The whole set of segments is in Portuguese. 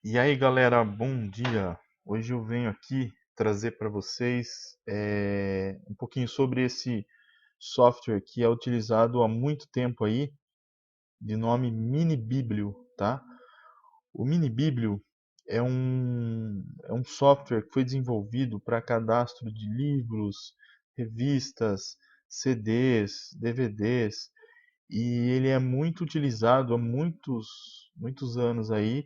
E aí, galera, bom dia. Hoje eu venho aqui trazer para vocês um pouquinho sobre esse software que é utilizado há muito tempo aí, de nome MiniBiblio, tá? O MiniBiblio é um software que foi desenvolvido para cadastro de livros, revistas, CDs, DVDs, e ele é muito utilizado há muitos anos aí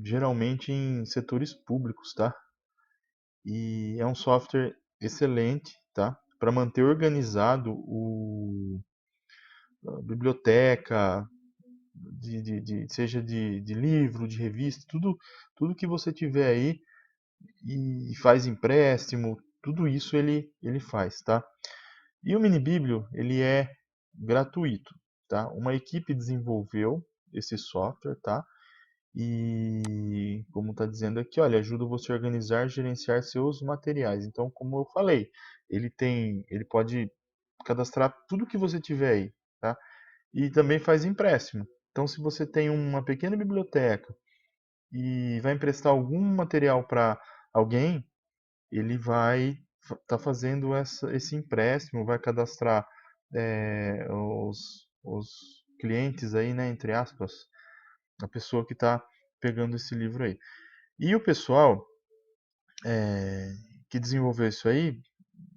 geralmente em setores públicos, tá? E é um software excelente, tá? Para manter organizado a biblioteca, seja de livro, de revista, tudo que você tiver aí e faz empréstimo, tudo isso ele faz, tá? E o MiniBiblio, ele é gratuito, tá? Uma equipe desenvolveu esse software, tá? E como está dizendo aqui, olha, ajuda você a organizar e gerenciar seus materiais. Então, como eu falei, ele pode cadastrar tudo que você tiver aí, tá? E também faz empréstimo. Então, se você tem uma pequena biblioteca e vai emprestar algum material para alguém, ele vai estar fazendo esse empréstimo, vai cadastrar os clientes aí, né, entre aspas, a pessoa que está pegando esse livro aí. E o pessoal que desenvolveu isso aí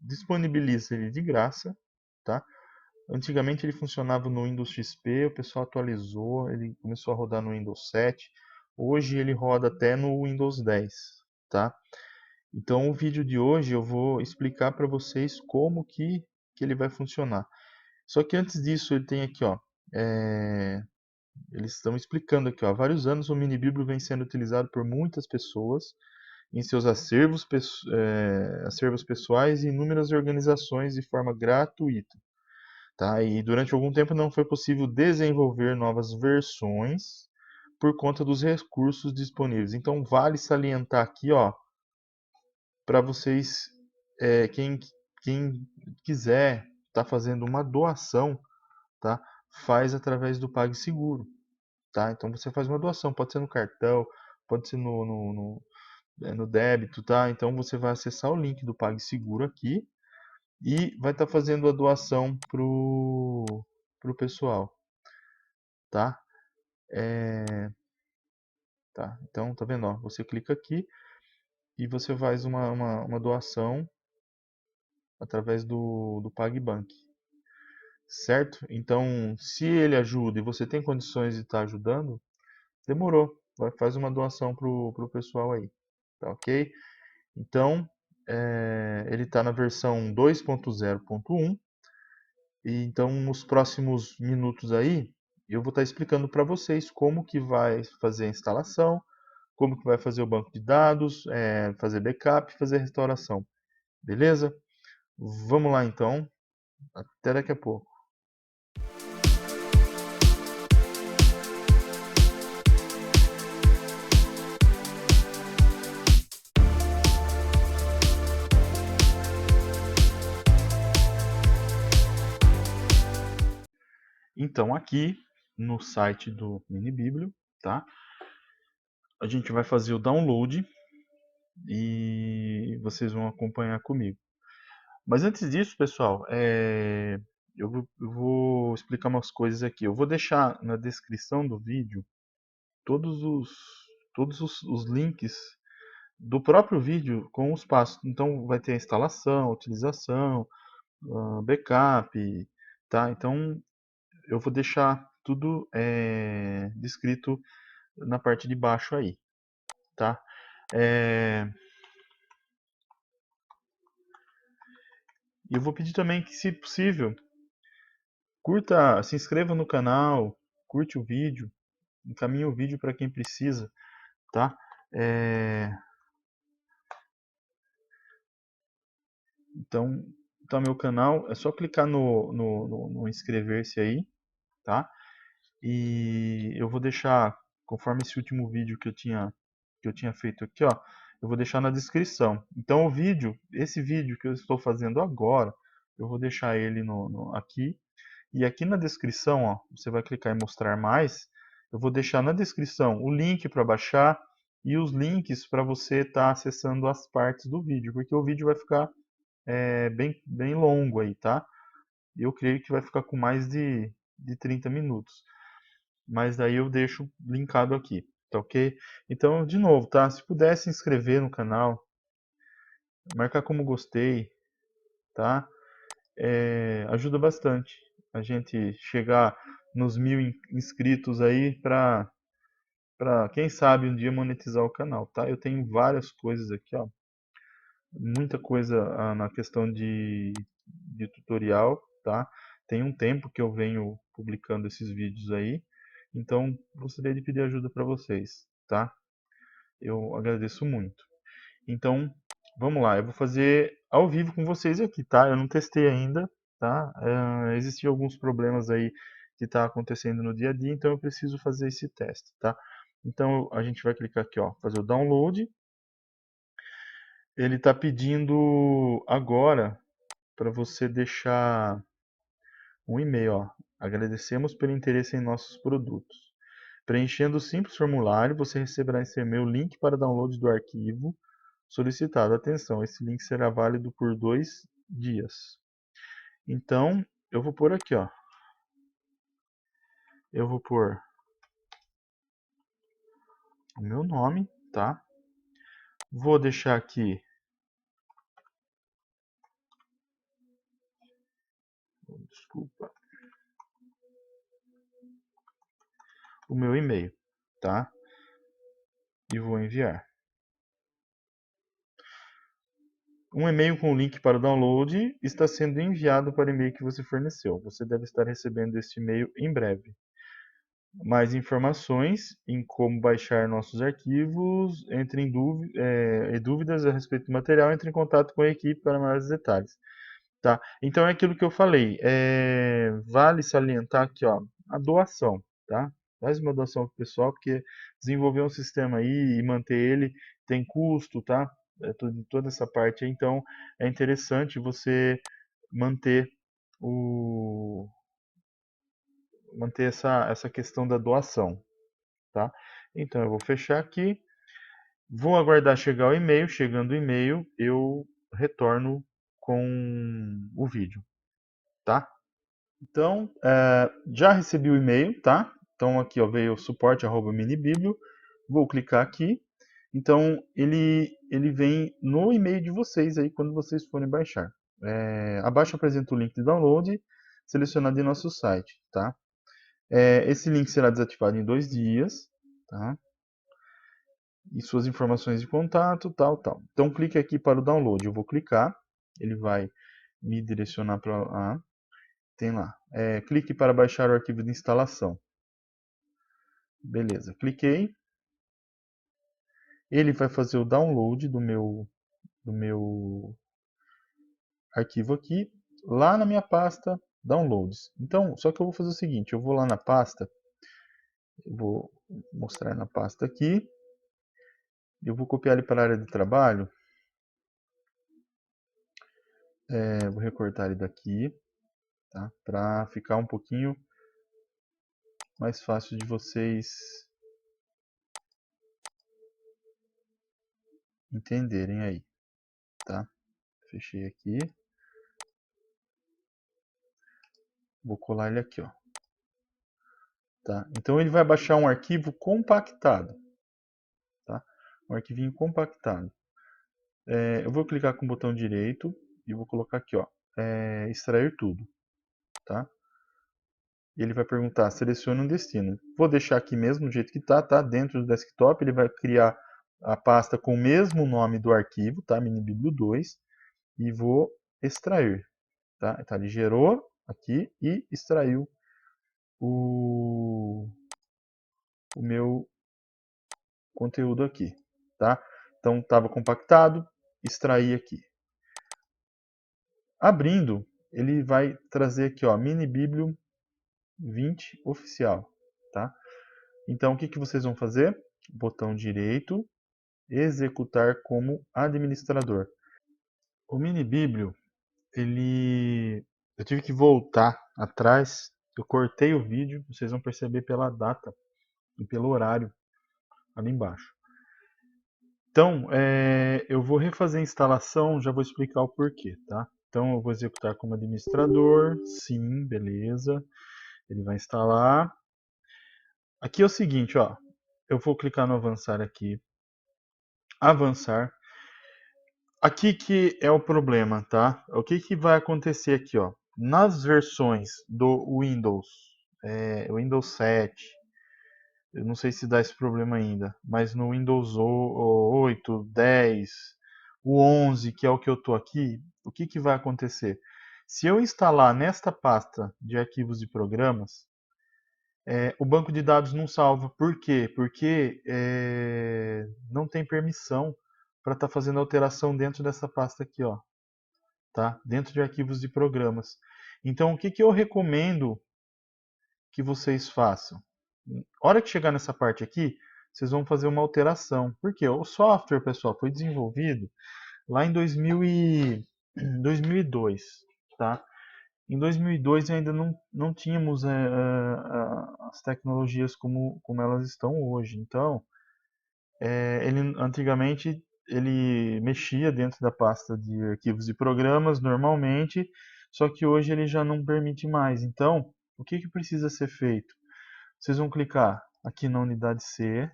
disponibiliza ele de graça, tá? Antigamente ele funcionava no Windows XP, o pessoal atualizou, ele começou a rodar no Windows 7. Hoje ele roda até no Windows 10, tá? Então o vídeo de hoje eu vou explicar para vocês como que ele vai funcionar. Só que antes disso ele tem aqui, ó, eles estão explicando aqui, ó, há vários anos o MiniBíblio vem sendo utilizado por muitas pessoas em seus acervos pessoais e inúmeras organizações de forma gratuita. Tá? E durante algum tempo não foi possível desenvolver novas versões por conta dos recursos disponíveis. Então vale salientar aqui, ó, para vocês, quem quiser estar fazendo uma doação, tá? Faz através do PagSeguro, tá? Então você faz uma doação, pode ser no cartão, pode ser no débito, tá? Então você vai acessar o link do PagSeguro aqui e vai estar fazendo a doação pro pessoal, tá? Tá? Então, tá vendo? Ó, você clica aqui e você faz uma doação através do PagBank, certo? Então, se ele ajuda e você tem condições de estar ajudando, demorou. Faz uma doação pro pessoal aí, tá ok? Então, ele está na versão 2.0.1. E então, nos próximos minutos aí, eu vou estar explicando para vocês como que vai fazer a instalação, como que vai fazer o banco de dados, fazer backup, fazer restauração. Beleza? Vamos lá então. Até daqui a pouco. Então, aqui no site do MiniBiblio, tá? A gente vai fazer o download e vocês vão acompanhar comigo. Mas antes disso, pessoal, eu vou explicar umas coisas aqui. Eu vou deixar na descrição do vídeo todos os, todos os links do próprio vídeo com os passos. Então vai ter a instalação, a utilização, backup, tá? Então eu vou deixar tudo descrito na parte de baixo aí, tá? É, E eu vou pedir também que, se possível, curta, se inscreva no canal, curte o vídeo, encaminhe o vídeo para quem precisa, tá? É, Então, tá meu canal, é só clicar no inscrever-se aí, tá? E eu vou deixar, conforme esse último vídeo que eu tinha feito aqui, ó, eu vou deixar na descrição. Então esse vídeo que eu estou fazendo agora, eu vou deixar ele aqui. E aqui na descrição, ó, você vai clicar em mostrar mais Eu vou deixar na descrição o link para baixar e os links para você estar acessando as partes do vídeo, porque o vídeo vai ficar bem longo aí, tá? Eu creio que vai ficar com mais de 30 minutos. Mas daí eu deixo linkado aqui, tá ok? Então, de novo, tá? Se puder se inscrever no canal, marcar como gostei, tá? Ajuda bastante a gente chegar nos 1000 inscritos aí para quem sabe um dia monetizar o canal, tá? Eu tenho várias coisas aqui, ó, muita coisa na questão de tutorial, tá? Tem um tempo que eu venho publicando esses vídeos aí, então gostaria de pedir ajuda para vocês, tá? Eu agradeço muito. Então, vamos lá, eu vou fazer ao vivo com vocês aqui, tá? Eu não testei ainda, tá? Existiam alguns problemas aí que tá acontecendo no dia a dia, então eu preciso fazer esse teste, tá? Então a gente vai clicar aqui, ó, fazer o download. Ele está pedindo agora para você deixar um e-mail, ó. Agradecemos pelo interesse em nossos produtos. Preenchendo o simples formulário, você receberá esse e-mail o link para download do arquivo solicitado. Atenção, esse link será válido por 2 dias. Então, eu vou pôr aqui, ó. Eu vou pôr o meu nome, tá? Vou deixar aqui, desculpa, o meu e-mail, tá? E vou enviar. Um e-mail com o link para o download está sendo enviado para o e-mail que você forneceu. Você deve estar recebendo este e-mail em breve. Mais informações em como baixar nossos arquivos, entre em dúvidas a respeito do material, entre em contato com a equipe para maiores detalhes. Tá? Então é aquilo que eu falei. Vale salientar aqui, ó, a doação, tá? Faz uma doação pro pessoal, porque desenvolver um sistema aí e manter ele tem custo, tá? Toda essa parte aí, então é interessante você manter o manter essa questão da doação, tá? Então eu vou fechar aqui, vou aguardar chegar o e-mail, chegando o e-mail eu retorno com o vídeo, tá? Então, já recebi o e-mail, tá? Então aqui ó, veio suporte@minibiblio. Vou clicar aqui. Então ele vem no e-mail de vocês aí quando vocês forem baixar. Abaixo apresenta o link de download selecionado em nosso site, tá? Esse link será desativado em 2 dias, tá? E suas informações de contato, tal, tal. Então clique aqui para o download. Eu vou clicar, ele vai me direcionar para tem lá. Clique para baixar o arquivo de instalação. Beleza, cliquei. Ele vai fazer o download do meu arquivo aqui, lá na minha pasta Downloads. Então, só que eu vou fazer o seguinte, eu vou lá na pasta, eu vou mostrar na pasta aqui, eu vou copiar ele para a área de trabalho, vou recortar ele daqui, tá? Para ficar um pouquinho mais fácil de vocês entenderem aí, tá? Fechei aqui. Vou colar ele aqui, ó. Tá? Então ele vai baixar um arquivo compactado, tá? Um arquivinho compactado. Eu vou clicar com o botão direito e vou colocar aqui, ó, extrair tudo, tá? E ele vai perguntar, selecione um destino. Vou deixar aqui mesmo do jeito que tá? Dentro do desktop ele vai criar a pasta com o mesmo nome do arquivo, tá? Minibiblio2 e vou extrair, tá? Então ele gerou aqui e extraiu o meu conteúdo aqui, tá? Então estava compactado, extraí aqui. Abrindo, ele vai trazer aqui, ó, Minibiblio 20 oficial, tá? Então o que vocês vão fazer? Botão direito, executar como administrador. O Minibiblio, eu tive que voltar atrás, eu cortei o vídeo, vocês vão perceber pela data e pelo horário ali embaixo. Então, eu vou refazer a instalação, já vou explicar o porquê, tá? Então, eu vou executar como administrador, sim, beleza. Ele vai instalar. Aqui é o seguinte, ó, eu vou clicar no avançar aqui, avançar. Aqui que é o problema, tá? O que que vai acontecer aqui, ó? Nas versões do Windows, Windows 7, eu não sei se dá esse problema ainda, mas no Windows 8, 10, o 11, que é o que eu tô aqui, o que que vai acontecer? Se eu instalar nesta pasta de arquivos e programas, o banco de dados não salva. Por quê? Porque não tem permissão para estar fazendo alteração dentro dessa pasta aqui, ó, tá? Dentro de arquivos e programas. Então, o que que eu recomendo que vocês façam? A hora que chegar nessa parte aqui, vocês vão fazer uma alteração. Porque o software, pessoal, foi desenvolvido lá em 2002, tá? Em 2002 ainda não tínhamos as tecnologias como elas estão hoje. Então, antigamente ele mexia dentro da pasta de arquivos e programas normalmente, só que hoje ele já não permite mais. Então, o que que precisa ser feito? Vocês vão clicar aqui na unidade C,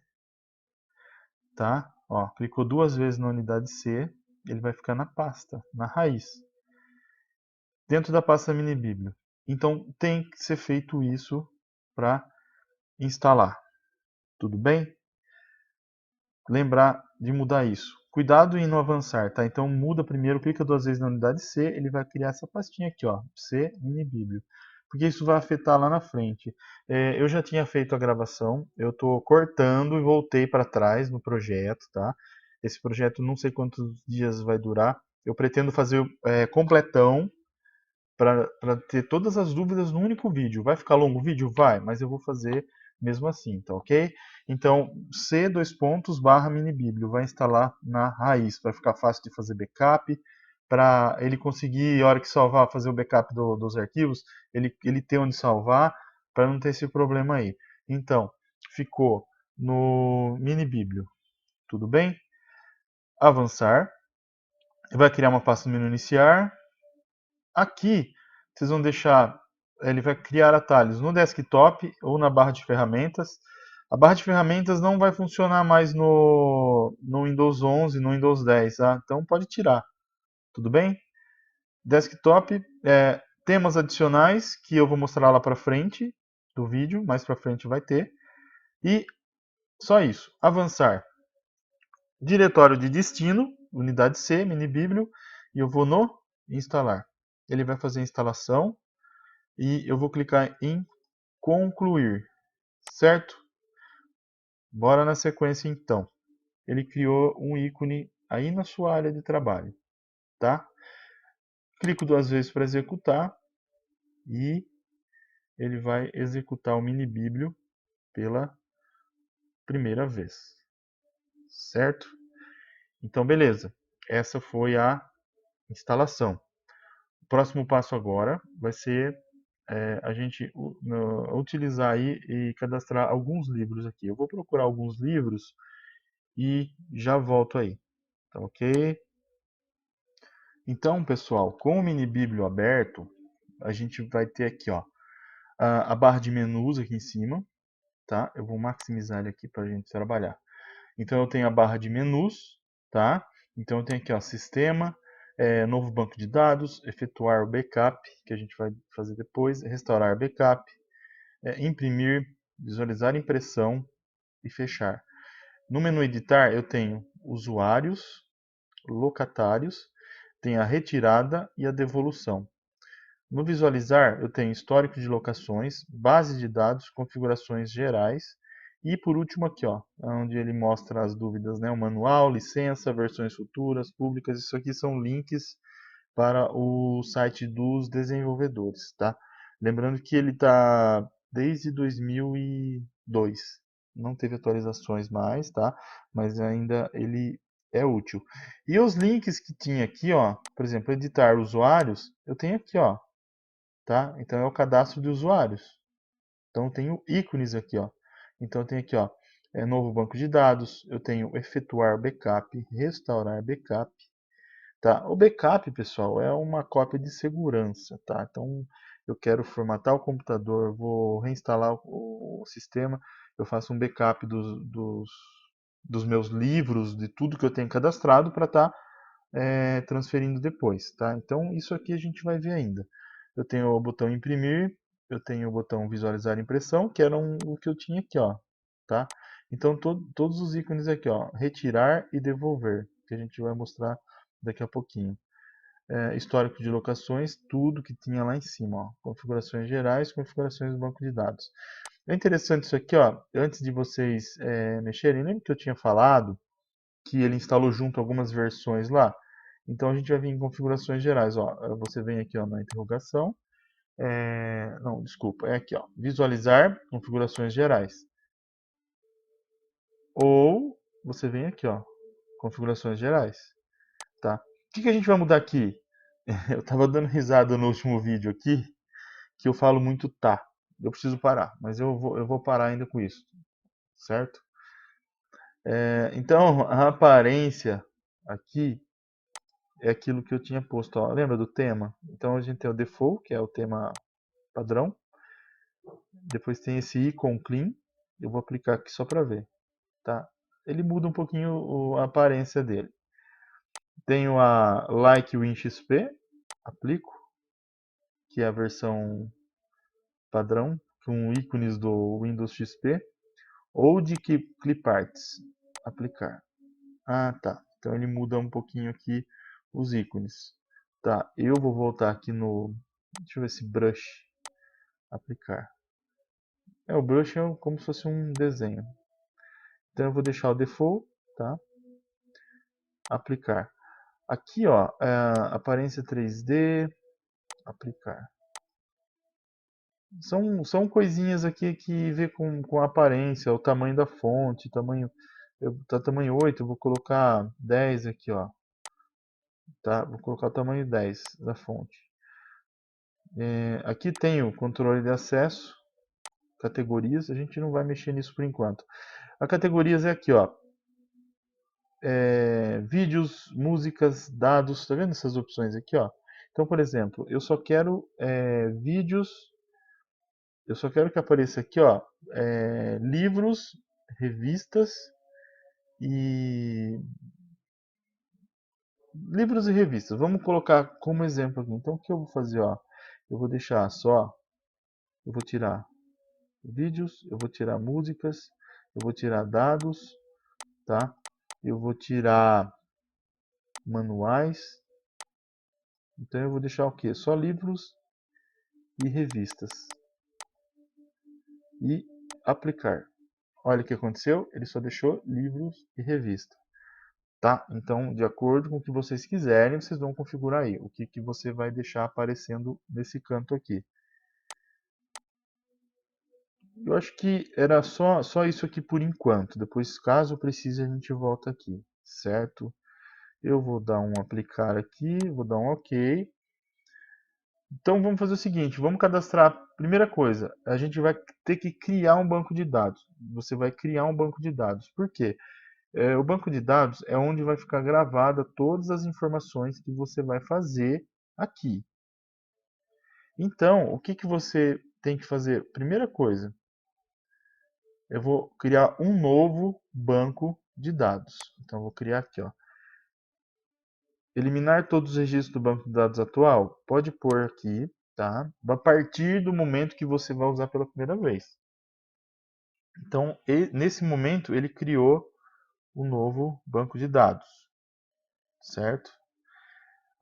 tá? Ó, clicou duas vezes na unidade C, ele vai ficar na pasta, na raiz, dentro da pasta minibíblio. Então tem que ser feito isso para instalar. Tudo bem? Lembrar de mudar isso. Cuidado em não avançar, tá? Então muda primeiro, clica duas vezes na unidade C, ele vai criar essa pastinha aqui, ó, C minibíblio. Porque isso vai afetar lá na frente. Eu já tinha feito a gravação, eu estou cortando e voltei para trás no projeto, tá? Esse projeto não sei quantos dias vai durar. Eu pretendo fazer completão, para ter todas as dúvidas num único vídeo. Vai ficar longo o vídeo? Vai, mas eu vou fazer mesmo assim, tá ok? Então, C dois pontos barra minibíblio, vai instalar na raiz, para ficar fácil de fazer backup, para ele conseguir, a hora que salvar, fazer o backup dos arquivos, ele ter onde salvar, para não ter esse problema aí. Então, ficou no minibíblio, tudo bem? Avançar, vai criar uma pasta no menu iniciar. Aqui, vocês vão deixar, ele vai criar atalhos no desktop ou na barra de ferramentas. A barra de ferramentas não vai funcionar mais no Windows 11, no Windows 10, tá? Então pode tirar, tudo bem? Desktop, temas adicionais, que eu vou mostrar lá para frente do vídeo, mais para frente vai ter. E só isso, avançar. Diretório de destino, unidade C, minibíblio, e eu vou no instalar. Ele vai fazer a instalação e eu vou clicar em concluir, certo? Bora na sequência então. Ele criou um ícone aí na sua área de trabalho, tá? Clico duas vezes para executar e ele vai executar o minibíblio pela primeira vez, certo? Então, beleza. Essa foi a instalação. O próximo passo agora vai ser a gente utilizar aí e cadastrar alguns livros aqui. Eu vou procurar alguns livros e já volto aí, tá ok? Então, pessoal, com o mini bíblio aberto, a gente vai ter aqui, ó, a barra de menus aqui em cima, tá? Eu vou maximizar ele aqui para a gente trabalhar. Então, eu tenho a barra de menus, tá? Então, eu tenho aqui, ó, sistema, novo banco de dados, efetuar o backup, que a gente vai fazer depois, restaurar backup, imprimir, visualizar impressão e fechar. No menu editar, eu tenho usuários, locatários, tem a retirada e a devolução. No visualizar, eu tenho histórico de locações, base de dados, configurações gerais e por último aqui, ó, onde ele mostra as dúvidas, né? O manual, licença, versões futuras, públicas. Isso aqui são links para o site dos desenvolvedores, tá? Lembrando que ele está desde 2002, não teve atualizações mais, tá? Mas ainda ele é útil. E os links que tinha aqui, ó, por exemplo, editar usuários, eu tenho aqui, ó, tá? Então é o cadastro de usuários. Então eu tenho ícones aqui, ó. Então eu tenho aqui, ó, novo banco de dados, eu tenho efetuar backup, restaurar backup, tá? O backup, pessoal, é uma cópia de segurança, tá? Então eu quero formatar o computador, vou reinstalar o sistema, eu faço um backup dos meus livros, de tudo que eu tenho cadastrado para estar transferindo depois, tá? Então isso aqui a gente vai ver ainda. Eu tenho o botão imprimir, eu tenho o botão visualizar impressão, que era o que eu tinha aqui, ó, tá? Então todos os ícones aqui, ó, retirar e devolver, que a gente vai mostrar daqui a pouquinho. Histórico de locações, tudo que tinha lá em cima, ó, configurações gerais, configurações do banco de dados. É interessante isso aqui, ó, antes de vocês mexerem, lembra que eu tinha falado que ele instalou junto algumas versões lá? Então a gente vai vir em configurações gerais, ó. Você vem aqui, ó, na interrogação. Não, desculpa, é aqui, ó. Visualizar configurações gerais. Ou você vem aqui, ó, configurações gerais, tá? O que a gente vai mudar aqui? Eu estava dando risada no último vídeo aqui, que eu falo muito tá. Eu preciso parar, mas eu vou parar ainda com isso, certo? Então a aparência aqui é aquilo que eu tinha posto, ó. Lembra do tema? Então a gente tem o default, que é o tema padrão. Depois tem esse icon clean. Eu vou aplicar aqui só para ver, tá? Ele muda um pouquinho a aparência dele. Tenho a Like WinXP, aplico, que é a versão padrão, com ícones do Windows XP. Ou de cliparts, aplicar. Ah, tá. Então ele muda um pouquinho aqui os ícones. Tá, eu vou voltar aqui no... Deixa eu ver se brush, aplicar. O brush é como se fosse um desenho. Então eu vou deixar o default, tá? Aplicar. Aqui, ó, aparência 3D, aplicar. São coisinhas aqui que vê com a aparência, o tamanho da fonte, tá tamanho 8, eu vou colocar 10 aqui, ó. Tá? Vou colocar o tamanho 10 da fonte. Aqui tem o controle de acesso, categorias, a gente não vai mexer nisso por enquanto. A categorias é aqui, ó. Vídeos, músicas, dados, tá vendo essas opções aqui, ó? Então, por exemplo, eu só quero vídeos, eu só quero que apareça aqui, ó, livros, revistas e livros e revistas. Vamos colocar como exemplo aqui. Então, o que eu vou fazer, ó? Eu vou deixar só, eu vou tirar vídeos, eu vou tirar músicas, eu vou tirar dados, tá? Eu vou tirar manuais. Então eu vou deixar o quê? Só livros e revistas. E aplicar. Olha o que aconteceu, ele só deixou livros e revista. Tá? Então, de acordo com o que vocês quiserem, vocês vão configurar aí o que você vai deixar aparecendo nesse canto aqui. Eu acho que era só isso aqui por enquanto. Depois, caso precise, a gente volta aqui, certo? Eu vou dar um aplicar aqui, vou dar um OK. Então vamos fazer o seguinte, vamos cadastrar. Primeira coisa, a gente vai ter que criar um banco de dados. Você vai criar um banco de dados. Por quê? O banco de dados é onde vai ficar gravada todas as informações que você vai fazer aqui. Então, o que você tem que fazer? Primeira coisa, eu vou criar um novo banco de dados. Então, eu vou criar aqui, ó. Eliminar todos os registros do banco de dados atual? Pode pôr aqui, tá? A partir do momento que você vai usar pela primeira vez. Então, nesse momento, ele criou um novo banco de dados, certo?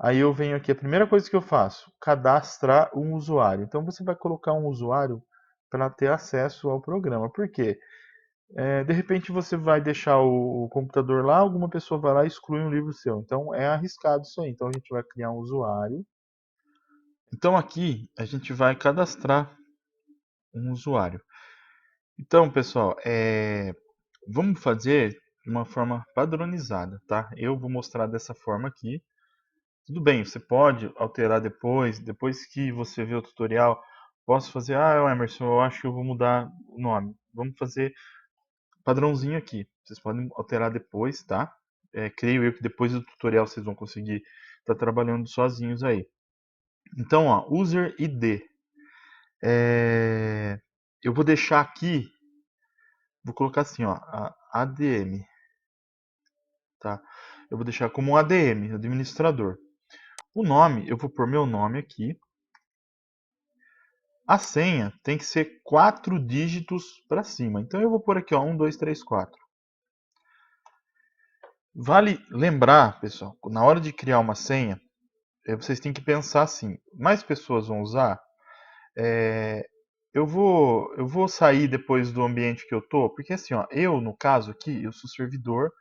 Aí eu venho aqui, a primeira coisa que eu faço, cadastrar um usuário. Então você vai colocar um usuário para ter acesso ao programa. Por quê? De repente você vai deixar o computador lá, alguma pessoa vai lá e exclui um livro seu. Então é arriscado isso aí. Então a gente vai criar um usuário. Então aqui a gente vai cadastrar um usuário. Então, pessoal, vamos fazer de uma forma padronizada, tá? Eu vou mostrar dessa forma aqui. Tudo bem, você pode alterar depois que você vê o tutorial, posso fazer, Emerson, eu acho que eu vou mudar o nome. vamos fazer padrãozinho aqui. Vocês podem alterar depois, tá? Creio eu que depois do tutorial vocês vão conseguir estar trabalhando sozinhos aí. Então, ó, user ID. Eu vou deixar aqui, vou colocar assim, ó, ADM, tá? Eu vou deixar como ADM, administrador. O nome, eu vou pôr meu nome aqui. A senha tem que ser 4 dígitos para cima. Então eu vou pôr aqui, ó, 1, 2, 3, 4. Vale lembrar, pessoal, na hora de criar uma senha, vocês têm que pensar assim: mais pessoas vão usar? Eu vou sair depois do ambiente que eu tô, porque assim, ó, eu no caso aqui, eu sou servidor,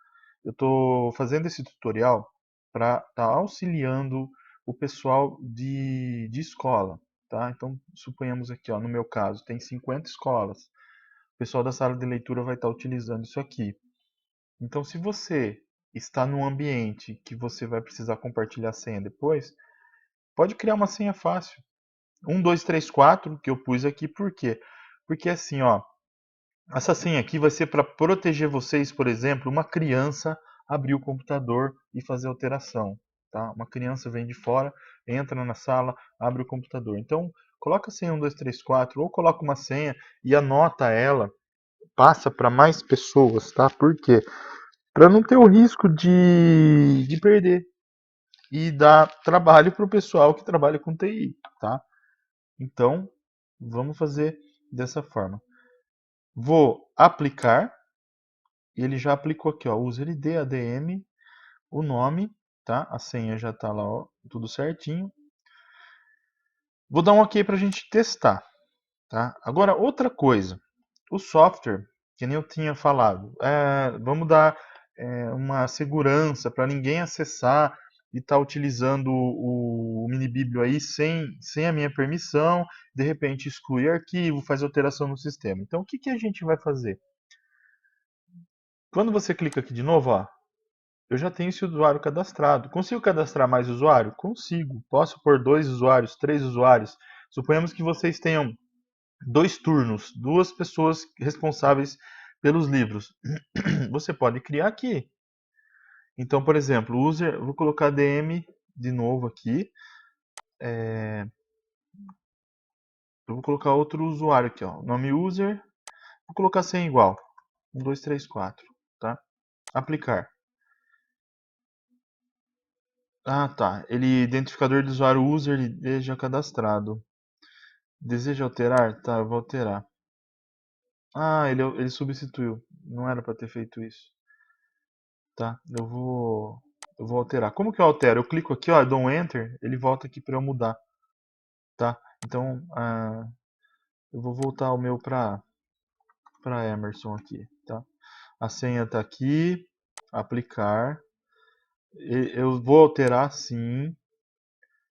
eu estou fazendo esse tutorial para estar auxiliando o pessoal de escola, tá? Então, suponhamos aqui, ó, no meu caso, tem 50 escolas. O pessoal da sala de leitura vai estar utilizando isso aqui. Então, se você está num ambiente que você vai precisar compartilhar a senha depois, pode criar uma senha fácil. 1, 2, 3, 4, que eu pus aqui, por quê? Porque assim, ó, essa senha aqui vai ser para proteger vocês, por exemplo, uma criança abrir o computador e fazer alteração. Tá? Uma criança vem de fora, entra na sala, abre o computador. Então, coloca a senha 1, 2, 3, 4, ou coloca uma senha e anota ela, passa para mais pessoas, tá? Por quê? Para não ter o risco de perder e dar trabalho para o pessoal que trabalha com TI, tá? Então, vamos fazer dessa forma. Vou aplicar, e ele já aplicou aqui, ó, user ID, ADM, o nome, tá? A senha já está lá, ó, tudo certinho. Vou dar um OK para a gente testar, tá? Agora, outra coisa, o software, que nem eu tinha falado, vamos dar uma segurança para ninguém acessar e estar utilizando o minibiblio aí sem a minha permissão, de repente excluir arquivo, faz alteração no sistema. Então, o que, que a gente vai fazer? Quando você clica aqui de novo, ó, eu já tenho esse usuário cadastrado. Consigo cadastrar mais usuário? Consigo. Posso pôr 2 usuários, 3 usuários. Suponhamos que vocês tenham 2 turnos, 2 pessoas responsáveis pelos livros. Você pode criar aqui. Então, por exemplo, user, vou colocar DM de novo aqui. Eu vou colocar outro usuário aqui, ó. Nome user. Vou colocar sem igual. 1, 2, 3, 4. Tá? Aplicar. Ah, tá. Ele, identificador de usuário user, ele já cadastrado. Deseja alterar? Tá, eu vou alterar. Ah, ele substituiu. Não era para ter feito isso. Tá, eu vou alterar. Como que eu altero? Eu clico aqui, ó, dou um Enter, ele volta aqui para eu mudar. Tá? Então, eu vou voltar o meu para Emerson aqui, tá? A senha tá aqui, aplicar. Eu vou alterar sim.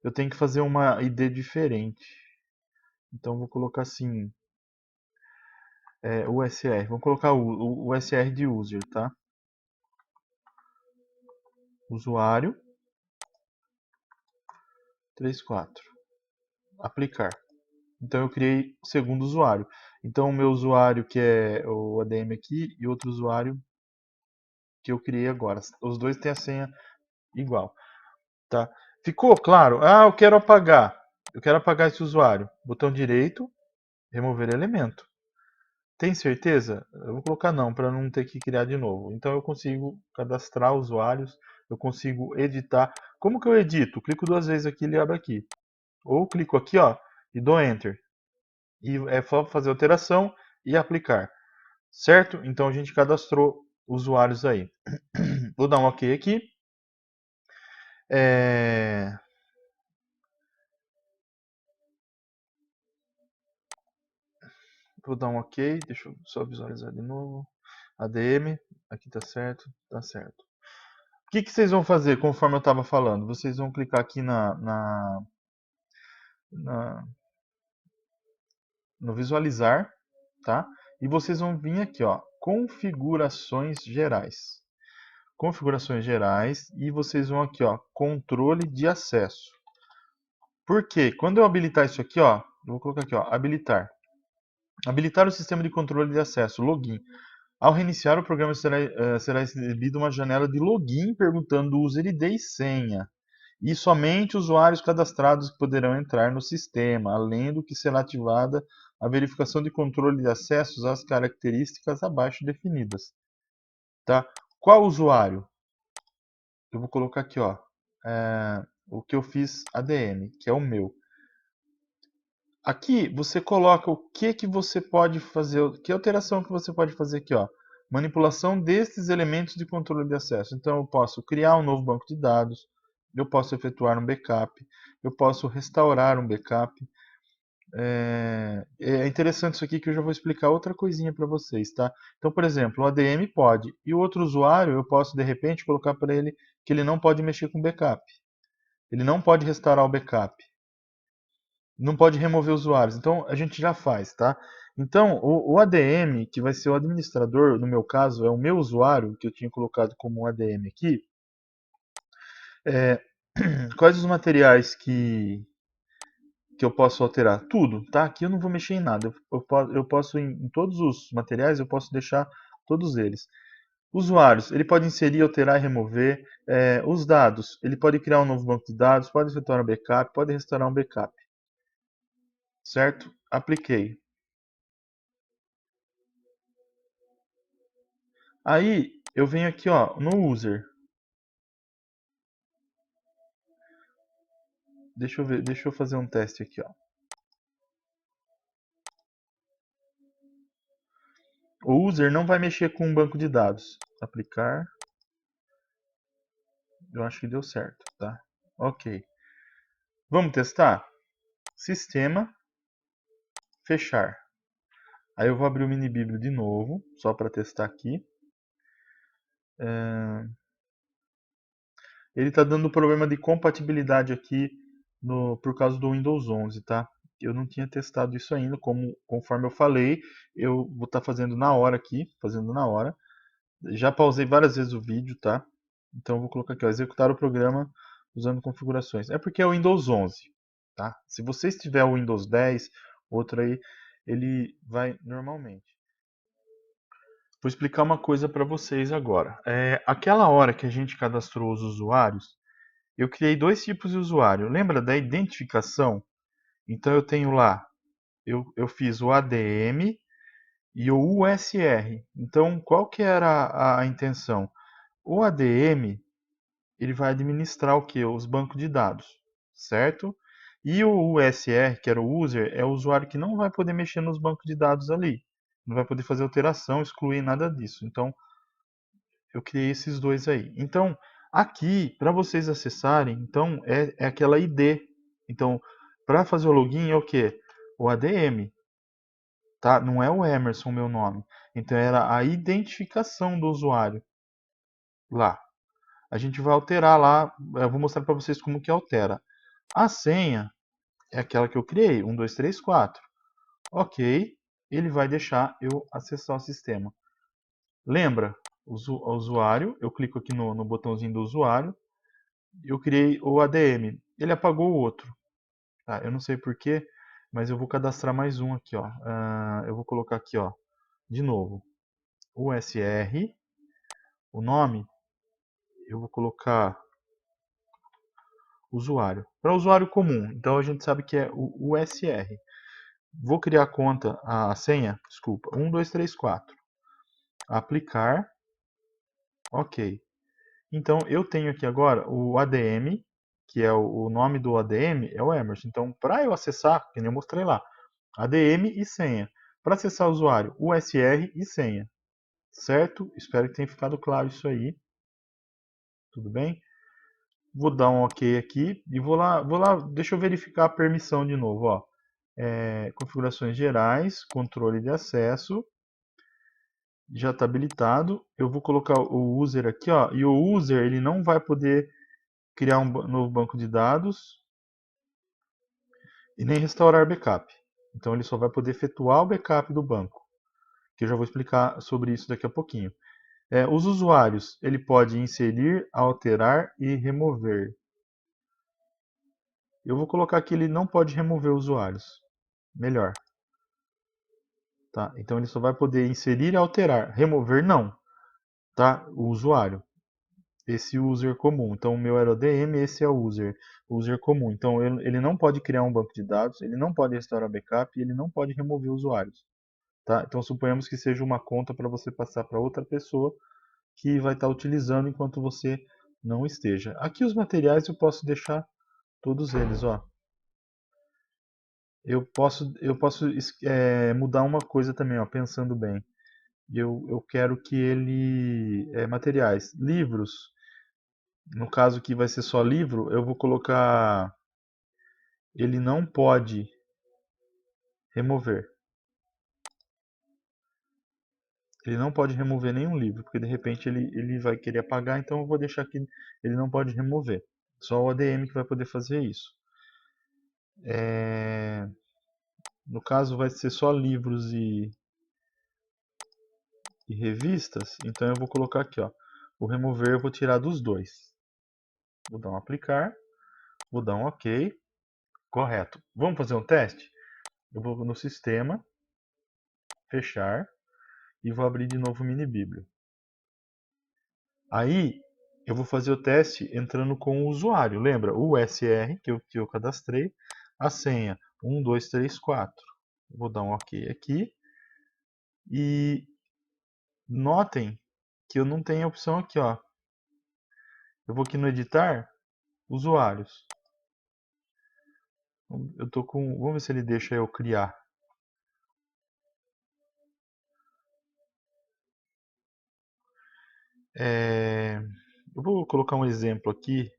Eu tenho que fazer uma ID diferente. Então, vou colocar assim, USR. Vamos colocar o USR de user, tá? Usuário 34. Aplicar. Então eu criei o segundo usuário. Então o meu usuário que é o ADM aqui e outro usuário que eu criei agora. Os dois têm a senha igual, tá? Ficou claro? Ah, eu quero apagar. Eu quero apagar esse usuário. Botão direito, remover elemento. Tem certeza? Eu vou colocar não, para não ter que criar de novo. Então eu consigo cadastrar usuários, eu consigo editar. Como que eu edito? Clico 2 vezes aqui e ele abre aqui. Ou clico aqui, ó, e dou Enter. E é só fazer alteração e aplicar. Certo? Então a gente cadastrou usuários aí. Vou dar um OK aqui. Vou dar um OK. Deixa eu só visualizar de novo. ADM. Aqui tá certo. Tá certo. O que, que vocês vão fazer conforme eu estava falando? Vocês vão clicar aqui no visualizar, tá? E vocês vão vir aqui, ó, configurações gerais. Configurações gerais e vocês vão aqui, ó, controle de acesso. Por quê? Quando eu habilitar isso aqui, ó, eu vou colocar aqui, ó, habilitar. Habilitar o sistema de controle de acesso, login. Ao reiniciar, o programa será exibido uma janela de login perguntando user ID e senha. E somente usuários cadastrados poderão entrar no sistema, além do que será ativada a verificação de controle de acessos às características abaixo definidas. Tá? Qual usuário? Eu vou colocar aqui, ó, o que eu fiz ADM, que é o meu. Aqui você coloca o que você pode fazer, que alteração que você pode fazer aqui, ó. Manipulação destes elementos de controle de acesso. Então eu posso criar um novo banco de dados, eu posso efetuar um backup, eu posso restaurar um backup. É interessante isso aqui que eu já vou explicar outra coisinha para vocês, tá? Então, por exemplo, o ADM pode, e o outro usuário eu posso de repente colocar para ele que ele não pode mexer com backup. Ele não pode restaurar o backup. Não pode remover usuários. Então a gente já faz, tá? Então o ADM, que vai ser o administrador, no meu caso, é o meu usuário, que eu tinha colocado como ADM aqui. Quais os materiais que eu posso alterar? Tudo, tá? Aqui eu não vou mexer em nada. Eu posso em todos os materiais, eu posso deixar todos eles. Usuários, ele pode inserir, alterar e remover. Os dados, ele pode criar um novo banco de dados, pode efetuar um backup, pode restaurar um backup. Certo? Apliquei. Aí eu venho aqui, ó, no user. Deixa eu ver, deixa eu fazer um teste aqui, ó. O user não vai mexer com um banco de dados. Aplicar. Eu acho que deu certo, tá? Ok. Vamos testar? Sistema, fechar. Aí eu vou abrir o mini bíblio de novo, só para testar aqui. Ele está dando problema de compatibilidade aqui por causa do Windows 11, tá? Eu não tinha testado isso ainda, conforme eu falei, eu vou estar fazendo na hora aqui, fazendo na hora. Já pausei várias vezes o vídeo, tá? Então eu vou colocar aqui, ó, executar o programa usando configurações. É porque é o Windows 11, tá? Se você estiver o Windows 10, outro aí, ele vai normalmente. Vou explicar uma coisa para vocês agora. Aquela hora que a gente cadastrou os usuários, eu criei dois tipos de usuário. Lembra da identificação? Então eu tenho lá, eu fiz o ADM e o USR. Então qual que era a intenção? O ADM ele vai administrar o que? Os bancos de dados, certo? E o USR, que era o user, é o usuário que não vai poder mexer nos bancos de dados ali. Não vai poder fazer alteração, excluir nada disso. Então, eu criei esses dois aí. Então, aqui, para vocês acessarem, então é aquela ID. Então, para fazer o login é o que? O ADM, tá? Não é o Emerson, meu nome. Então, era a identificação do usuário lá. A gente vai alterar lá, eu vou mostrar para vocês como que altera. A senha é aquela que eu criei, 1, 2, 3, 4. Ok, ele vai deixar eu acessar o sistema. Lembra, o usuário, eu clico aqui no botãozinho do usuário, eu criei o ADM, ele apagou o outro. Tá, eu não sei porquê, mas eu vou cadastrar mais um aqui, ó. Eu vou colocar aqui, ó, de novo, USR, o nome, eu vou colocar usuário. Para usuário comum, então a gente sabe que é o USR. Vou criar a conta, a senha, desculpa, 1, 2, 3, 4. Aplicar, ok. Então eu tenho aqui agora o ADM, que é o nome do ADM, é o Emerson. Então, para eu acessar, que nem eu mostrei lá, ADM e senha. Para acessar o usuário, USR e senha. Certo? Espero que tenha ficado claro isso aí. Tudo bem? Vou dar um OK aqui e vou lá, deixa eu verificar a permissão de novo, ó. Configurações gerais, controle de acesso, já está habilitado. Eu vou colocar o user aqui, ó, e o user ele não vai poder criar um novo banco de dados e nem restaurar backup. Então ele só vai poder efetuar o backup do banco, que eu já vou explicar sobre isso daqui a pouquinho. Os usuários, ele pode inserir, alterar e remover. Eu vou colocar que ele não pode remover usuários. Melhor. Tá? Então ele só vai poder inserir e alterar. Remover não, tá? O usuário. Esse user comum. Então o meu era o DM, esse é o user comum. Então ele não pode criar um banco de dados, ele não pode restaurar backup e ele não pode remover usuários. Tá? Então suponhamos que seja uma conta para você passar para outra pessoa que vai estar utilizando enquanto você não esteja. Aqui os materiais eu posso deixar todos eles, ó. Eu posso mudar uma coisa também, ó, pensando bem. Eu quero que ele... materiais. Livros. No caso que vai ser só livro, eu vou colocar... Ele não pode remover. Ele não pode remover nenhum livro, porque de repente ele vai querer apagar, então eu vou deixar que ele não pode remover. Só o ADM que vai poder fazer isso. No caso vai ser só livros e revistas, então eu vou colocar aqui, ó. O remover eu vou tirar dos dois. Vou dar um aplicar, vou dar um OK. Correto. Vamos fazer um teste? Eu vou no sistema, fechar, e vou abrir de novo o mini-biblio. Aí eu vou fazer o teste entrando com o usuário. Lembra? O USR que eu cadastrei, a senha 1234. Vou dar um OK aqui. E notem que eu não tenho a opção aqui, ó. Eu vou aqui no editar, usuários. Eu tô com, vamos ver se ele deixa eu criar. Eu vou colocar um exemplo aqui.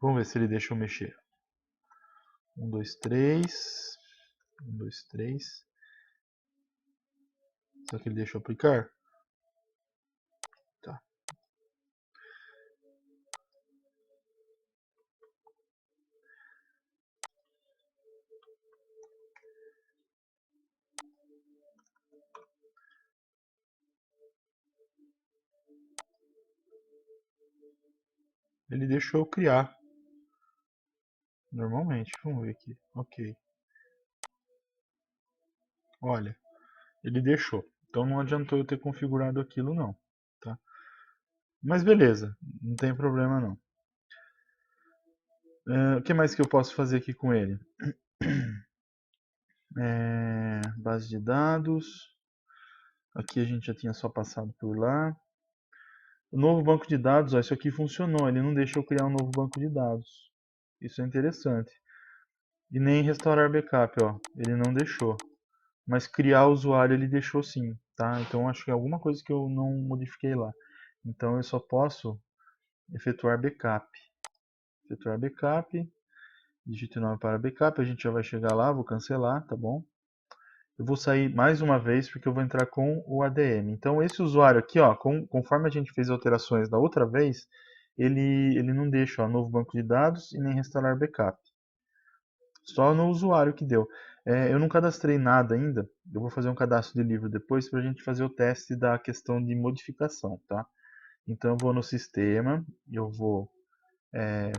Vamos ver se ele deixa eu mexer. 1, 2, 3. 1, 2, 3. Será que ele deixa eu aplicar? Tá. Ele deixou eu criar. Normalmente. Vamos ver aqui. Ok. Olha, ele deixou. Então não adiantou eu ter configurado aquilo não. Tá? Mas beleza. Não tem problema não. O que mais que eu posso fazer aqui com ele? Base de dados. Aqui a gente já tinha só passado por lá. O novo banco de dados, ó, isso aqui funcionou. Ele não deixa eu criar um novo banco de dados. Isso é interessante. E nem restaurar backup, ó. Ele não deixou. Mas criar usuário ele deixou sim, tá? Então acho que é alguma coisa que eu não modifiquei lá. Então eu só posso efetuar backup. Efetuar backup. Digite o nome para backup. A gente já vai chegar lá. Vou cancelar, tá bom? Eu vou sair mais uma vez porque eu vou entrar com o ADM. Então esse usuário aqui, ó, conforme a gente fez alterações da outra vez, ele não deixa, ó, novo banco de dados e nem restaurar backup. Só no usuário que deu. Eu não cadastrei nada ainda. Eu vou fazer um cadastro de livro depois para a gente fazer o teste da questão de modificação, tá? Então eu vou no sistema, eu vou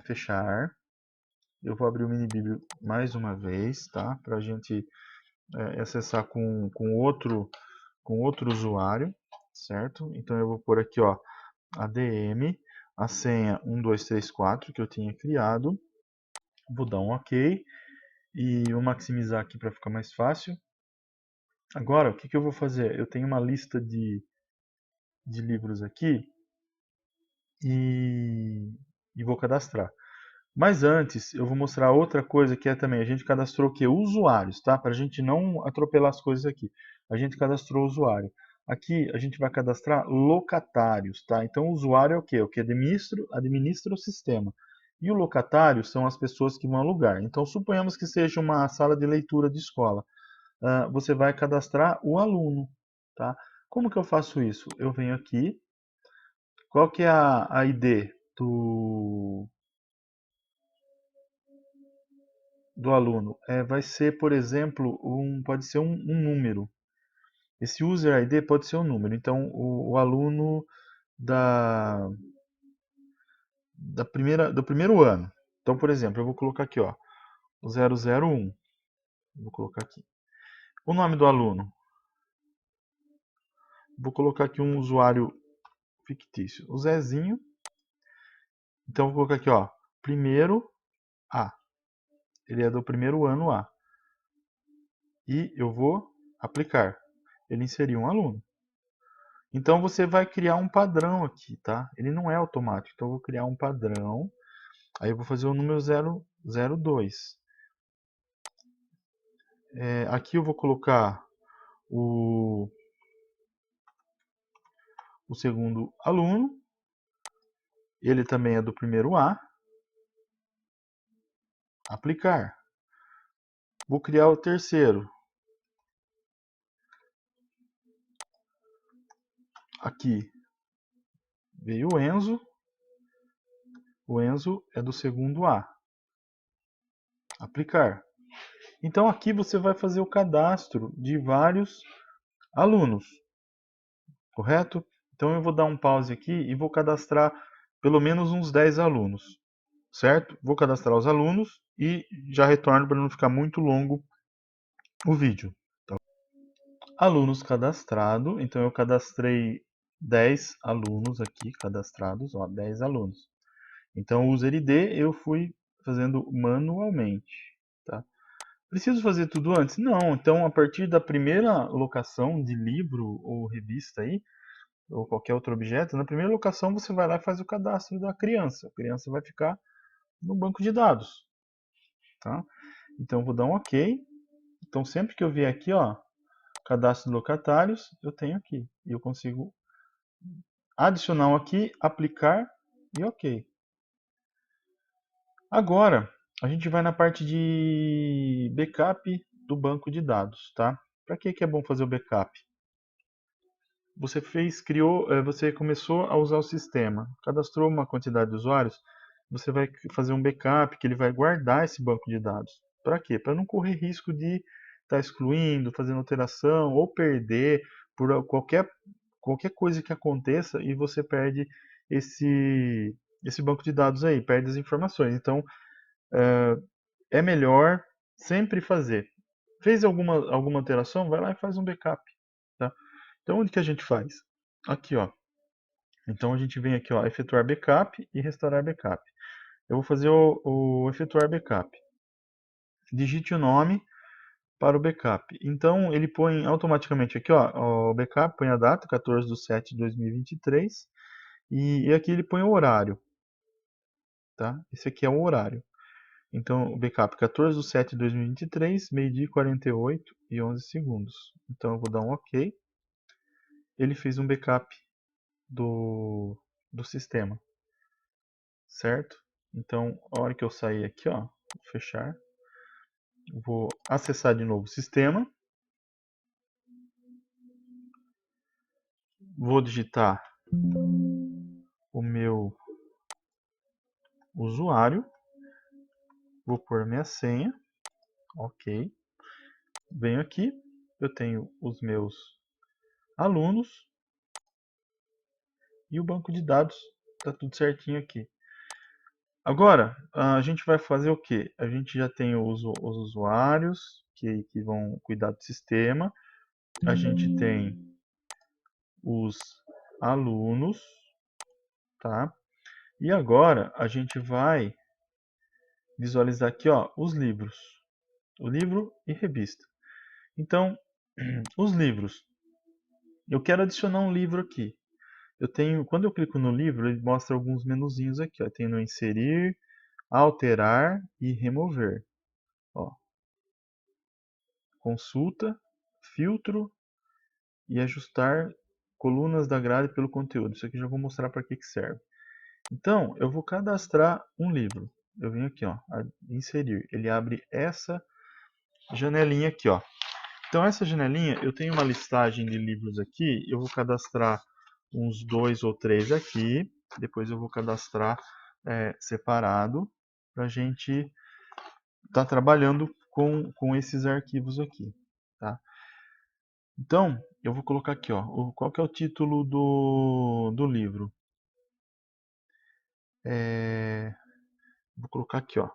fechar, eu vou abrir o mini-biblio mais uma vez, tá? Para a gente acessar com outro usuário, certo? Então eu vou pôr aqui, ó, ADM, a senha 1234 que eu tinha criado, vou dar um OK e vou maximizar aqui para ficar mais fácil. Agora, o que eu vou fazer? Eu tenho uma lista de livros aqui e vou cadastrar. Mas antes, eu vou mostrar outra coisa que é também, a gente cadastrou o quê? Usuários, tá? Para a gente não atropelar as coisas aqui. A gente cadastrou o usuário. Aqui a gente vai cadastrar locatários, tá? Então o usuário é o quê? O que administra o sistema. E o locatário são as pessoas que vão alugar. Então suponhamos que seja uma sala de leitura de escola. Você vai cadastrar o aluno, tá? Como que eu faço isso? Eu venho aqui, qual que é a ID do aluno? Vai ser, por exemplo, pode ser um número. Esse user ID pode ser um número. Então, o aluno do primeiro ano. Então, por exemplo, eu vou colocar aqui, ó, o 001. Vou colocar aqui. O nome do aluno. Vou colocar aqui um usuário fictício. O Zezinho. Então, vou colocar aqui, ó. Primeiro A. Ele é do primeiro ano A. E eu vou aplicar. Ele inseriu um aluno. Então, você vai criar um padrão aqui, tá? Ele não é automático. Então, eu vou criar um padrão. Aí, eu vou fazer o número 002. Aqui eu vou colocar o segundo aluno. Ele também é do primeiro A. Aplicar. Vou criar o terceiro. Aqui veio o Enzo. O Enzo é do segundo A. Aplicar. Então aqui você vai fazer o cadastro de vários alunos. Correto? Então eu vou dar um pause aqui e vou cadastrar pelo menos uns 10 alunos. Certo? Vou cadastrar os alunos e já retorno para não ficar muito longo o vídeo. Tá? Alunos cadastrados. Então eu cadastrei 10 alunos aqui cadastrados. Ó, 10 alunos. Então o user ID eu fui fazendo manualmente. Tá? Preciso fazer tudo antes? Não. Então a partir da primeira locação de livro ou revista aí, ou qualquer outro objeto, na primeira locação você vai lá e faz o cadastro da criança. A criança vai ficar no banco de dados. Tá? Então vou dar um OK. Então sempre que eu vier aqui, ó, cadastro de locatários, eu tenho aqui. E eu consigo adicionar um aqui, aplicar e OK. Agora, a gente vai na parte de backup do banco de dados, tá? Para que é bom fazer o backup? Você você começou a usar o sistema, cadastrou uma quantidade de usuários, você vai fazer um backup que ele vai guardar esse banco de dados. Para quê? Para não correr risco de estar excluindo, fazendo alteração ou perder por qualquer coisa que aconteça e você perde esse banco de dados aí, perde as informações. Então, é melhor sempre fazer. Fez alguma alteração? Vai lá e faz um backup. Tá? Então, onde que a gente faz? Aqui, ó. Então, a gente vem aqui, ó, efetuar backup e restaurar backup. Eu vou fazer o efetuar backup. Digite o nome para o backup. Então, ele põe automaticamente aqui, ó, o backup, põe a data, 14/7/2023, e aqui ele põe o horário. Tá? Esse aqui é o horário. Então, o backup 14/7/2023, meio-dia e 48 e 11 segundos. Então, eu vou dar um OK. Ele fez um backup do sistema, certo? Então, a hora que eu sair aqui, ó, vou fechar, vou acessar de novo o sistema, vou digitar o meu usuário, vou pôr minha senha, OK. Venho aqui, eu tenho os meus alunos e o banco de dados, tá tudo certinho aqui. Agora, a gente vai fazer o quê? A gente já tem os usuários que vão cuidar do sistema, a gente tem os alunos, tá? E agora a gente vai visualizar aqui, ó, os livros, o livro e revista. Então, os livros, eu quero adicionar um livro aqui. Quando eu clico no livro, ele mostra alguns menuzinhos aqui, ó. Tem no inserir, alterar e remover. Ó, consulta, filtro e ajustar colunas da grade pelo conteúdo. Isso aqui eu já vou mostrar para que serve. Então, eu vou cadastrar um livro. Eu venho aqui, ó, inserir. Ele abre essa janelinha aqui, ó. Então, essa janelinha, eu tenho uma listagem de livros aqui. Eu vou cadastrar uns 2 ou 3 aqui. Depois eu vou cadastrar separado para a gente estar trabalhando com esses arquivos aqui, tá? Então, eu vou colocar aqui, ó, qual que é o título do livro? Vou colocar aqui, ó.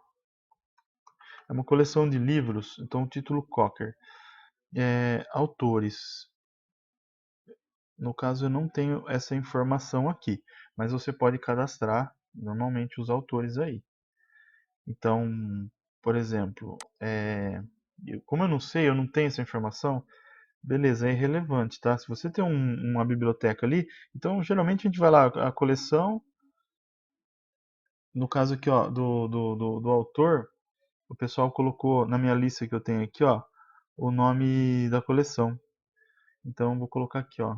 É uma coleção de livros, então o título Cocker. Autores. No caso, eu não tenho essa informação aqui, mas você pode cadastrar normalmente os autores aí. Então, por exemplo, como eu não sei, eu não tenho essa informação, beleza, é irrelevante, tá? Se você tem uma biblioteca ali, então geralmente a gente vai lá, a coleção, no caso aqui, ó, do autor, o pessoal colocou na minha lista que eu tenho aqui, ó, o nome da coleção. Então eu vou colocar aqui, ó.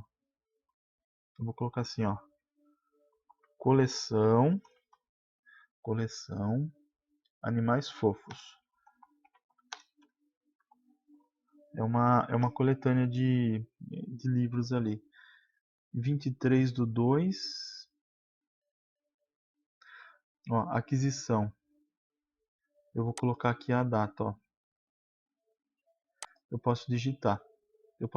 Eu vou colocar assim, ó. Coleção Animais Fofos. É uma coletânea de livros ali. 23/2. Ó, aquisição. Eu vou colocar aqui a data, ó. Eu posso digitar. Ou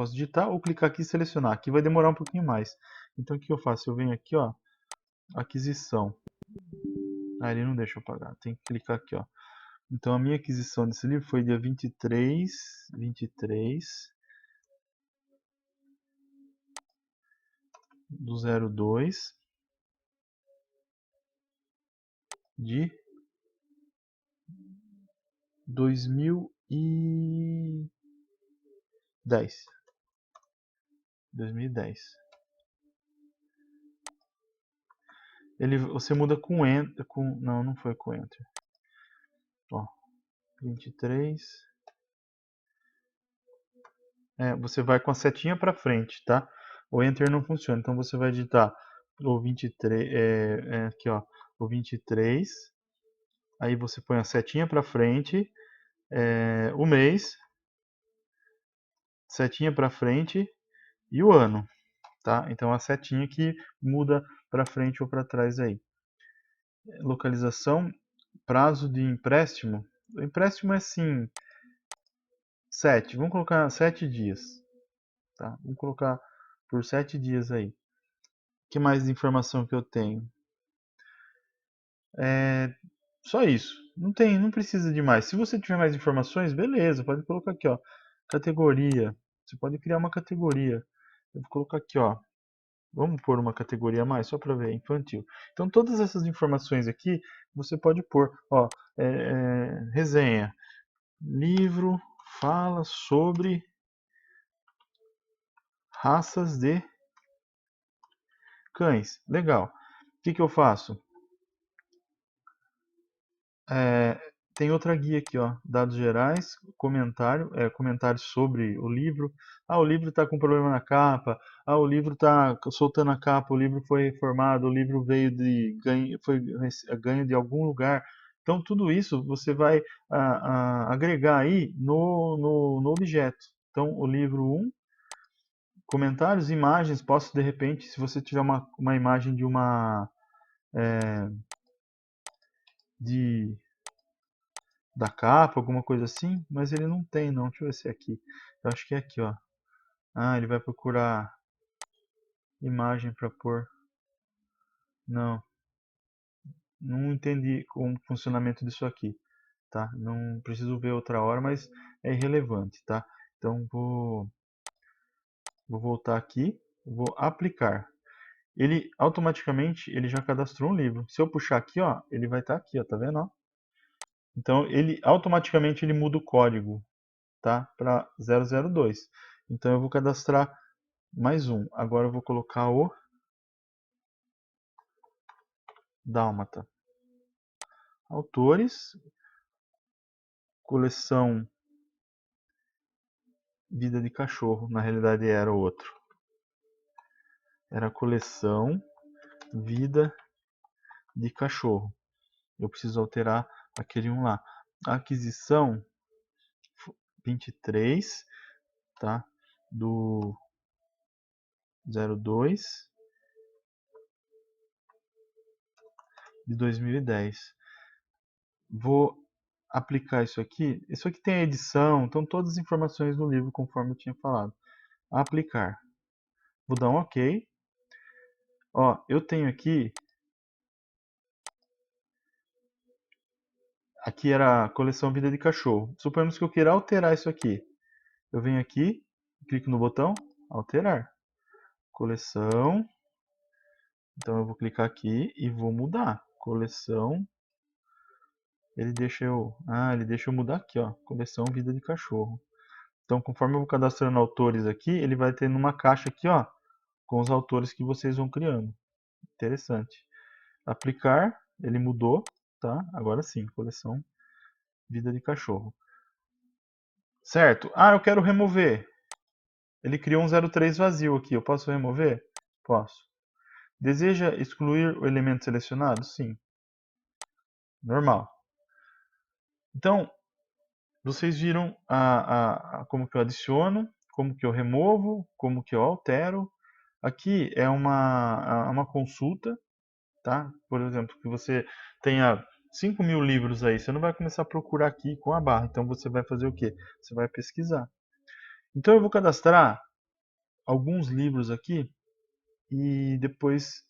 clicar aqui e selecionar. Aqui vai demorar um pouquinho mais. Então o que eu faço? Eu venho aqui, ó. Aquisição. Ah, ele não deixa eu pagar. Tem que clicar aqui, ó. Então a minha aquisição desse livro foi dia 23 do 02 de 2010. 2010. Você muda com enter, não foi com enter. Ó, 23. Você vai com a setinha para frente, tá? O enter não funciona, então você vai digitar o 23, aqui ó, o 23. Aí você põe a setinha para frente, o mês, setinha para frente e o ano, tá? Então a setinha que muda para frente ou para trás aí. Localização, prazo de empréstimo. O empréstimo é assim, 7. Vamos colocar 7 dias, tá? Vamos colocar por 7 dias aí. O que mais de informação que eu tenho? Só isso. Não precisa de mais. Se você tiver mais informações, beleza, pode colocar aqui, ó. Categoria. Você pode criar uma categoria. Eu vou colocar aqui, ó. Vamos pôr uma categoria a mais, só para ver, infantil. Então, todas essas informações aqui, você pode pôr, ó, resenha. Livro fala sobre raças de cães. Legal. O que eu faço? Tem outra guia aqui, ó, dados gerais, comentários sobre o livro. Ah, o livro está com problema na capa. Ah, o livro está soltando a capa. O livro foi reformado. O livro veio foi ganho de algum lugar. Então, tudo isso você vai agregar aí no objeto. Então, o livro 1, comentários, imagens. Posso, de repente, se você tiver uma imagem de da capa, alguma coisa assim, mas ele não tem não. Deixa eu ver se é aqui. Eu acho que é aqui, ó. Ah, ele vai procurar imagem para pôr. Não, não entendi o funcionamento disso aqui, tá? Não preciso ver outra hora, mas é irrelevante, tá? Então vou voltar aqui, vou aplicar. Ele automaticamente ele já cadastrou um livro. Se eu puxar aqui, ó, ele vai estar aqui, ó, tá vendo, ó? Então ele automaticamente ele muda o código, tá? Para 002. Então eu vou cadastrar mais um. Agora eu vou colocar o dálmata. Autores, coleção Vida de Cachorro. Na realidade era o outro. Era a coleção Vida de Cachorro. Eu preciso alterar aquele um lá. Aquisição 23, tá? Do 02 de 2010. Vou aplicar isso aqui. Isso aqui tem a edição, então todas as informações no livro, conforme eu tinha falado. Aplicar. Vou dar um OK. Ó, eu tenho aqui aqui era a coleção Vida de Cachorro. Suponhamos que eu queira alterar isso aqui. Eu venho aqui, clico no botão alterar. Coleção. Então eu vou clicar aqui e vou mudar. Coleção. Ele deixa eu mudar aqui, ó. Coleção Vida de Cachorro. Então, conforme eu vou cadastrando autores aqui, ele vai ter numa caixa aqui, ó, com os autores que vocês vão criando. Interessante. Aplicar, ele mudou, tá? Agora sim, coleção Vida de Cachorro. Certo. Ah, eu quero remover. Ele criou um 03 vazio aqui. Eu posso remover? Posso. Deseja excluir o elemento selecionado? Sim. Normal. Então, vocês viram como que eu adiciono, como que eu removo, como que eu altero. Aqui é uma consulta, tá? Por exemplo, que você tenha 5.000 livros aí, você não vai começar a procurar aqui com a barra. Então você vai fazer o quê? Você vai pesquisar. Então eu vou cadastrar alguns livros aqui e depois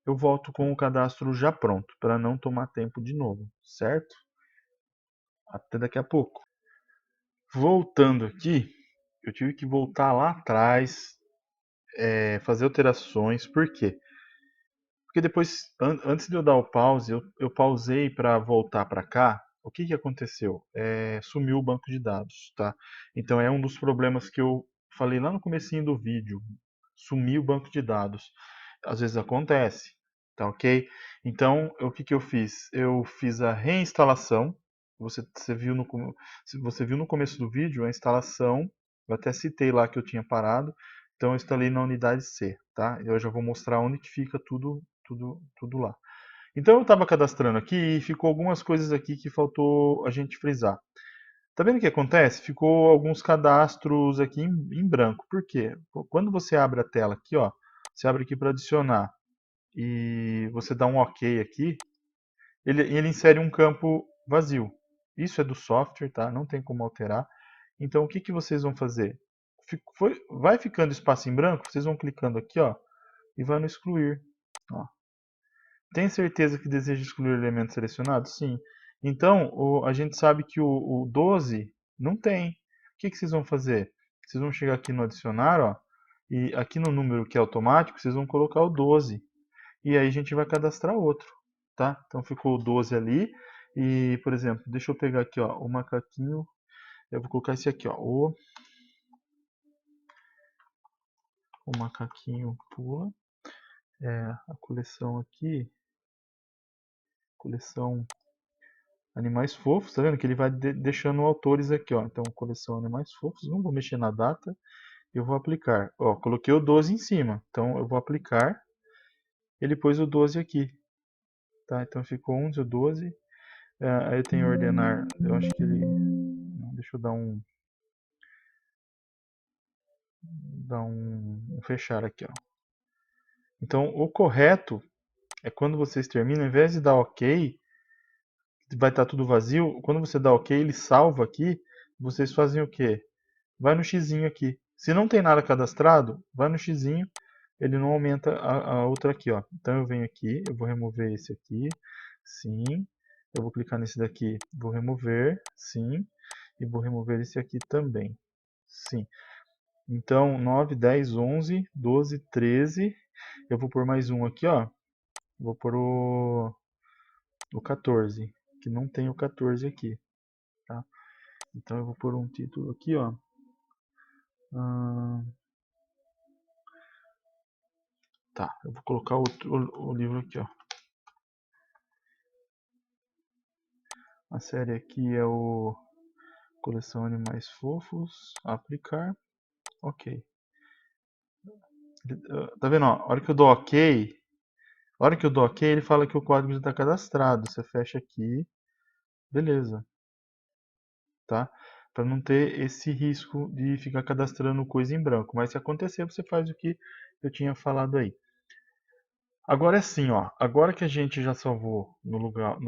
eu volto com o cadastro já pronto, para não tomar tempo de novo, certo? Até daqui a pouco. Voltando aqui, eu tive que voltar lá atrás, fazer alterações, por quê? Porque depois, antes de eu dar o pause, eu pausei para voltar para cá. O que que aconteceu? Sumiu o banco de dados, tá? Então é um dos problemas que eu falei lá no comecinho do vídeo. Sumiu o banco de dados. Às vezes acontece, tá ok? Então, o que que eu fiz? Eu fiz a reinstalação. Você viu no começo do vídeo a instalação. Eu até citei lá que eu tinha parado. Então, eu instalei na unidade C, tá? Eu já vou mostrar onde que fica tudo lá. Então, eu estava cadastrando aqui e ficou algumas coisas aqui que faltou a gente frisar. Tá vendo o que acontece? Ficou alguns cadastros aqui em branco. Por quê? Quando você abre a tela aqui, ó, você abre aqui para adicionar e você dá um OK aqui, ele insere um campo vazio. Isso é do software, tá? Não tem como alterar. Então, o que que vocês vão fazer? Vai ficando espaço em branco, vocês vão clicando aqui, ó, e vai no excluir. Ó. Tem certeza que deseja excluir o elemento selecionado? Sim. Então, a gente sabe que o 12 não tem. O que que vocês vão fazer? Vocês vão chegar aqui no adicionar, ó, e aqui no número que é automático, vocês vão colocar o 12. E aí a gente vai cadastrar outro, tá? Então ficou o 12 ali. E, por exemplo, deixa eu pegar aqui, ó, o macaquinho. Eu vou colocar esse aqui, ó, o macaquinho pula. A coleção aqui, coleção Animais Fofos, tá vendo? Que ele vai deixando autores aqui, ó. Então, coleção Animais Fofos, não vou mexer na data, eu vou aplicar. Ó, coloquei o 12 em cima, então eu vou aplicar, ele pôs o 12 aqui, tá? Então ficou 11, o 12. Aí tem ordenar, eu acho que ele... Deixa eu dar um fechar aqui, ó. Então, o correto é quando vocês terminam, ao invés de dar OK, vai estar tudo vazio, quando você dá OK, ele salva aqui, vocês fazem o quê? Vai no xizinho aqui. Se não tem nada cadastrado, vai no xizinho, ele não aumenta a outra aqui, ó. Então eu venho aqui, eu vou remover esse aqui, sim. Eu vou clicar nesse daqui, vou remover, sim. E vou remover esse aqui também, sim. Então 9, 10, 11, 12, 13. Eu vou pôr mais um aqui, ó. Vou pôr o 14, que não tem o 14 aqui, tá? Então eu vou pôr um título aqui, ó. Tá, eu vou colocar o livro aqui, ó. A série aqui é o Coleção Animais Fofos. Aplicar. Ok. Tá vendo? Ó, a hora que eu dou OK, ele fala que o código já está cadastrado. Você fecha aqui. Beleza. Tá? Para não ter esse risco de ficar cadastrando coisa em branco. Mas se acontecer, você faz o que eu tinha falado aí. Agora é assim, ó. Agora que a gente já salvou no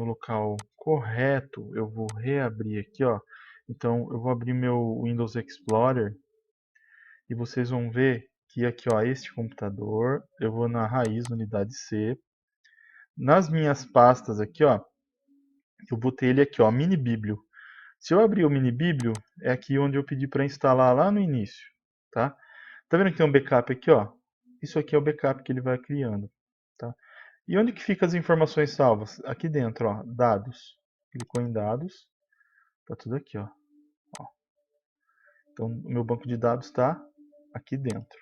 local correto, eu vou reabrir aqui, ó. Então eu vou abrir meu Windows Explorer e vocês vão ver que aqui, ó, este computador, eu vou na raiz, unidade C. Nas minhas pastas aqui, ó, Eu botei ele aqui, ó, mini biblio. Se eu abrir o mini biblio, é aqui onde eu pedi para instalar lá no início, tá? Tá vendo que tem um backup aqui, ó? Isso aqui é o backup que ele vai criando, tá? E onde que fica as informações salvas? Aqui dentro, ó, dados. Clicou em dados, tá tudo aqui, ó. Então, o meu banco de dados está aqui dentro.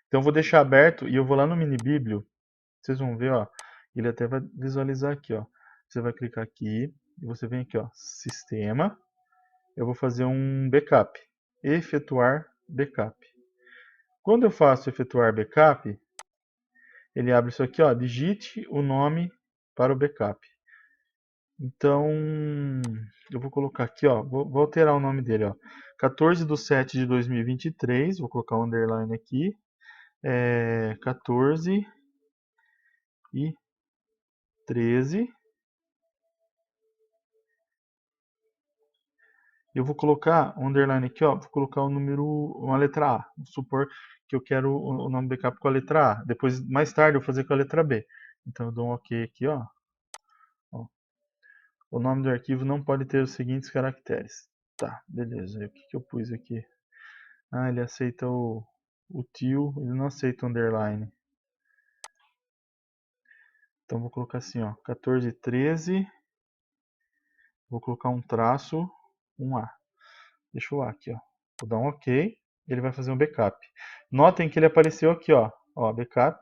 Então, eu vou deixar aberto e eu vou lá no mini biblio. Vocês vão ver, ó, ele até vai visualizar aqui, ó. Você vai clicar aqui e você vem aqui, ó, sistema. Eu vou fazer um backup. Efetuar backup. Quando eu faço efetuar backup, ele abre isso aqui, ó, digite o nome para o backup. Então, eu vou colocar aqui, ó, vou alterar o nome dele, ó. 14/7/2023, vou colocar um underline aqui. 14 e 13. Eu vou colocar um underline aqui, ó, vou colocar o número, uma letra A. Vamos supor que eu quero o nome do backup com a letra A. Depois, mais tarde, eu vou fazer com a letra B. Então, eu dou um OK aqui, ó. O nome do arquivo não pode ter os seguintes caracteres. Tá, beleza. E o que eu pus aqui? Ah, ele aceita o tio, ele não aceita o underline. Então, vou colocar assim, ó, 14 e 13. Vou colocar um traço, um A. Deixa o A aqui, ó. Vou dar um OK. Ele vai fazer um backup. Notem que ele apareceu aqui, ó. Ó, backup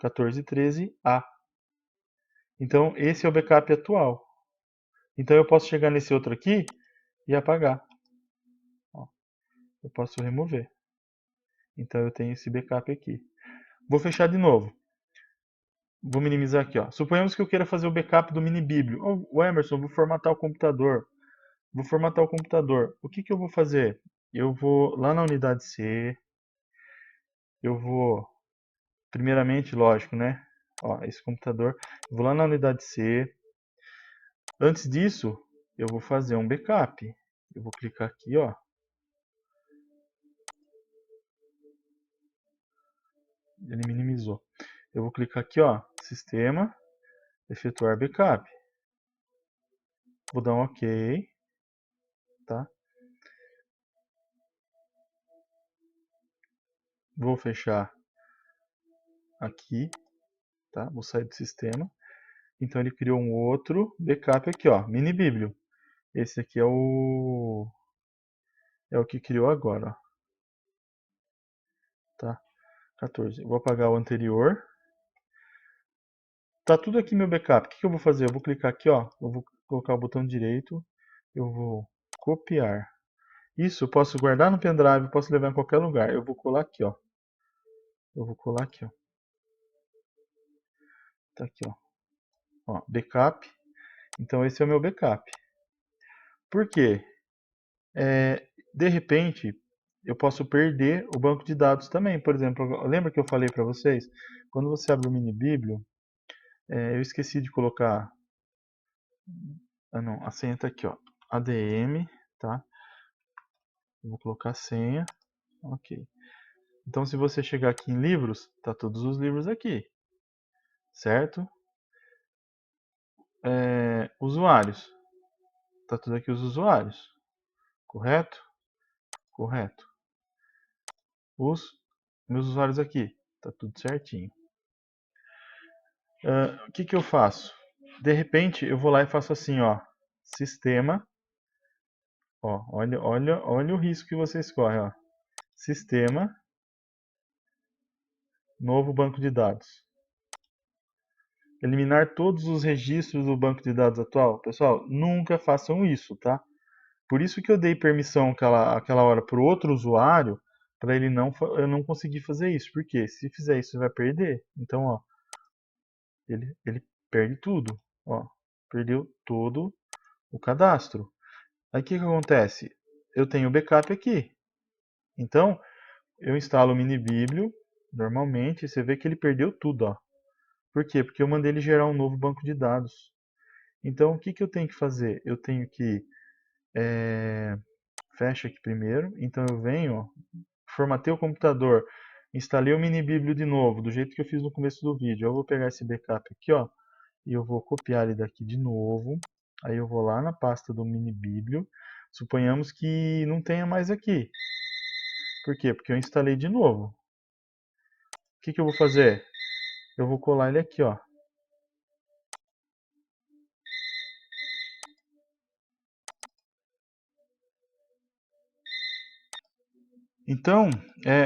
1413A. Então, esse é o backup atual. Então, eu posso chegar nesse outro aqui e apagar. Ó, eu posso remover. Então, eu tenho esse backup aqui. Vou fechar de novo. Vou minimizar aqui, ó. Suponhamos que eu queira fazer o backup do mini biblio. Ô, Emerson, vou formatar o computador. Vou formatar o computador. O que que eu vou fazer? Eu vou lá na unidade C. Eu vou, primeiramente, lógico, né? Ó, esse computador. Eu vou lá na unidade C. Antes disso, eu vou fazer um backup. Eu vou clicar aqui, ó. Ele minimizou. Eu vou clicar aqui, ó. Sistema, efetuar backup. Vou dar um OK, tá? Vou fechar aqui, tá? Vou sair do sistema. Então ele criou um outro backup aqui, ó, mini biblio. Esse aqui é o que criou agora, ó. Tá? 14. Vou apagar o anterior. Tá tudo aqui meu backup. O que eu vou fazer? Eu vou clicar aqui, ó. Eu vou colocar o botão direito. Eu vou copiar. Isso eu posso guardar no pendrive, posso levar em qualquer lugar. Eu vou colar aqui, ó. Eu vou colar aqui, ó. Tá aqui, ó. Ó, backup. Então esse é o meu backup. Por quê? De repente, eu posso perder o banco de dados também. Por exemplo, lembra que eu falei para vocês? Quando você abre o mini biblio, eu esqueci de colocar. Ah, não, a senha está aqui, ó. ADM, tá? Eu vou colocar a senha. Ok. Então, se você chegar aqui em livros, tá todos os livros aqui, certo? Usuários, tá tudo aqui os usuários, correto? Correto. Os meus usuários aqui, tá tudo certinho. O que que eu faço? De repente, eu vou lá e faço assim, ó, sistema, ó, olha o risco que você escorre, ó, sistema, novo banco de dados. Eliminar todos os registros do banco de dados atual. Pessoal, nunca façam isso, tá? Por isso que eu dei permissão aquela hora para o outro usuário, para ele eu não conseguir fazer isso. Porque se fizer isso, ele vai perder. Então, ó, ele perde tudo. Ó, perdeu todo o cadastro. Aí o que que acontece? Eu tenho o backup aqui. Então, eu instalo o mini biblio, normalmente, você vê que ele perdeu tudo, ó. Por quê? Porque eu mandei ele gerar um novo banco de dados. Então, o que que eu tenho que fazer? Eu tenho que fecha aqui primeiro. Então eu venho, ó, formatei o computador, instalei o mini biblio de novo, do jeito que eu fiz no começo do vídeo. Eu vou pegar esse backup aqui, ó, e eu vou copiar ele daqui de novo. Aí eu vou lá na pasta do minibiblio. Suponhamos que não tenha mais aqui. Por quê? Porque eu instalei de novo. O que eu vou fazer? Eu vou colar ele aqui, ó. Então,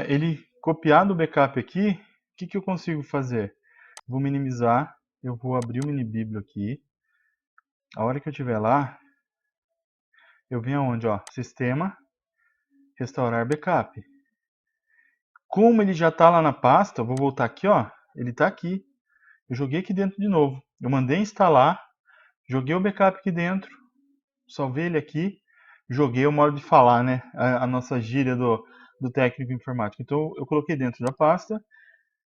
ele copiado o backup aqui, o que eu consigo fazer? Vou minimizar, eu vou abrir o minibiblio aqui. A hora que eu estiver lá, eu venho aonde, ó, sistema, restaurar backup. Como ele já está lá na pasta, eu vou voltar aqui, ó, ele está aqui. Eu joguei aqui dentro de novo. Eu mandei instalar, joguei o backup aqui dentro, salvei ele aqui, joguei o modo de falar, né, a nossa gíria do técnico informático. Então eu coloquei dentro da pasta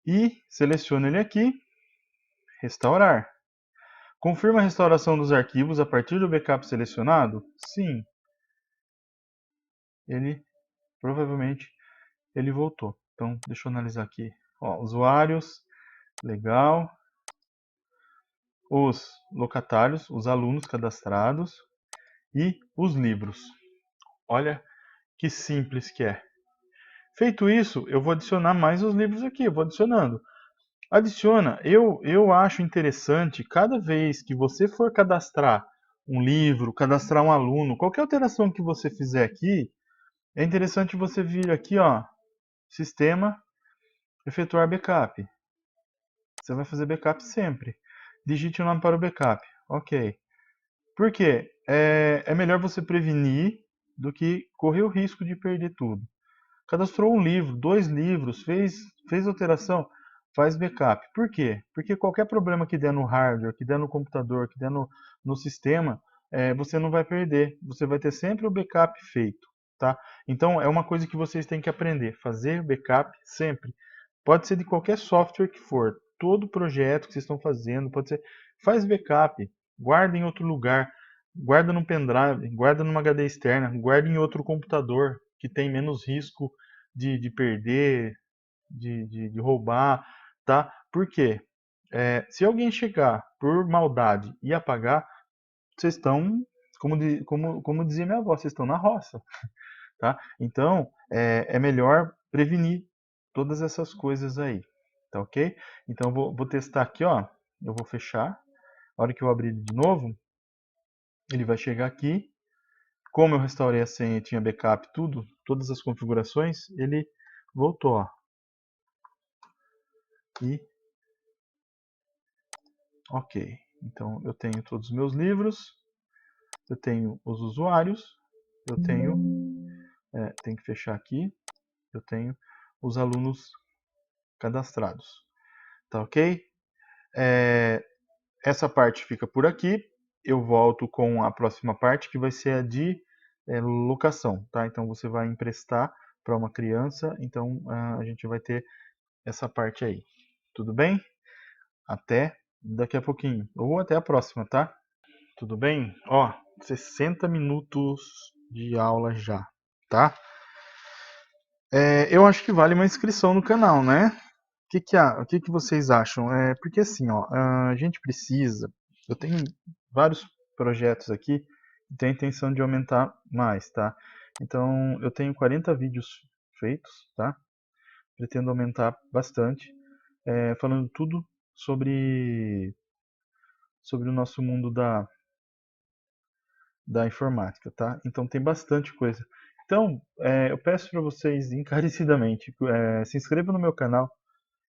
e seleciono ele aqui, restaurar. Confirma a restauração dos arquivos a partir do backup selecionado? Sim. Ele provavelmente ele voltou. Então, deixa eu analisar aqui. Ó, usuários, legal. Os locatários, os alunos cadastrados e os livros. Olha que simples que é. Feito isso, eu vou adicionar mais os livros aqui. Eu vou adicionando. Adiciona. Eu acho interessante, cada vez que você for cadastrar um livro, cadastrar um aluno, qualquer alteração que você fizer aqui, é interessante você vir aqui, ó, sistema, efetuar backup. Você vai fazer backup sempre. Digite o nome para o backup. Ok. Por quê? É melhor você prevenir do que correr o risco de perder tudo. Cadastrou um livro, 2 livros, fez alteração, faz backup. Por quê? Porque qualquer problema que der no hardware, que der no computador, que der no sistema, você não vai perder. Você vai ter sempre o backup feito. Tá? Então é uma coisa que vocês têm que aprender, fazer backup sempre. Pode ser de qualquer software que for, todo projeto que vocês estão fazendo, pode ser, faz backup, guarda em outro lugar, guarda no pendrive, guarda numa HD externa, guarda em outro computador que tem menos risco de perder, de roubar, tá? Por quê? Se alguém chegar por maldade e apagar, vocês estão, como dizia minha avó, vocês estão na roça. Tá? Então, é melhor prevenir todas essas coisas aí, tá ok? Então, vou testar aqui, ó, eu vou fechar, a hora que eu abrir ele de novo, ele vai chegar aqui, como eu restaurei a senha e tinha backup, tudo, todas as configurações, ele voltou, ó, e ok. Então, eu tenho todos os meus livros, eu tenho os usuários, eu tenho que fechar aqui, eu tenho os alunos cadastrados, tá ok? Essa parte fica por aqui. Eu volto com a próxima parte, que vai ser a de locação, tá? Então você vai emprestar para uma criança, então a gente vai ter essa parte aí. Tudo bem? Até daqui a pouquinho, ou até a próxima, tá? Tudo bem? Ó, 60 minutos de aula já, tá? Eu acho que vale uma inscrição no canal, né? O que vocês acham? Porque assim, ó, a gente precisa. Eu tenho vários projetos aqui e tenho a intenção de aumentar mais, tá? Então, eu tenho 40 vídeos feitos, tá? Pretendo aumentar bastante, falando tudo sobre o nosso mundo da informática, tá? Então, tem bastante coisa. Então, eu peço para vocês encarecidamente, se inscrevam no meu canal.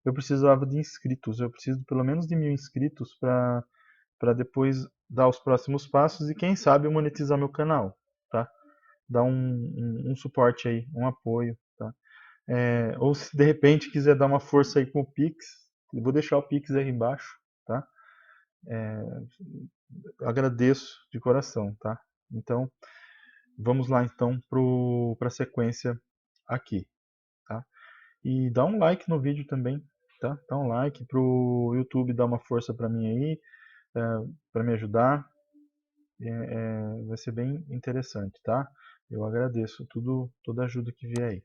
Eu precisava de inscritos, eu preciso pelo menos de 1.000 inscritos para depois dar os próximos passos e quem sabe eu monetizar meu canal, tá? Dar um suporte aí, um apoio, tá? Ou se de repente quiser dar uma força aí com o Pix, eu vou deixar o Pix aí embaixo, tá? Eu agradeço de coração, tá? Então, vamos lá então para a sequência aqui, tá? E dá um like no vídeo também, tá? Dá um like pro YouTube dar uma força para mim aí, para me ajudar. Vai ser bem interessante, tá? Eu agradeço toda a ajuda que vier aí.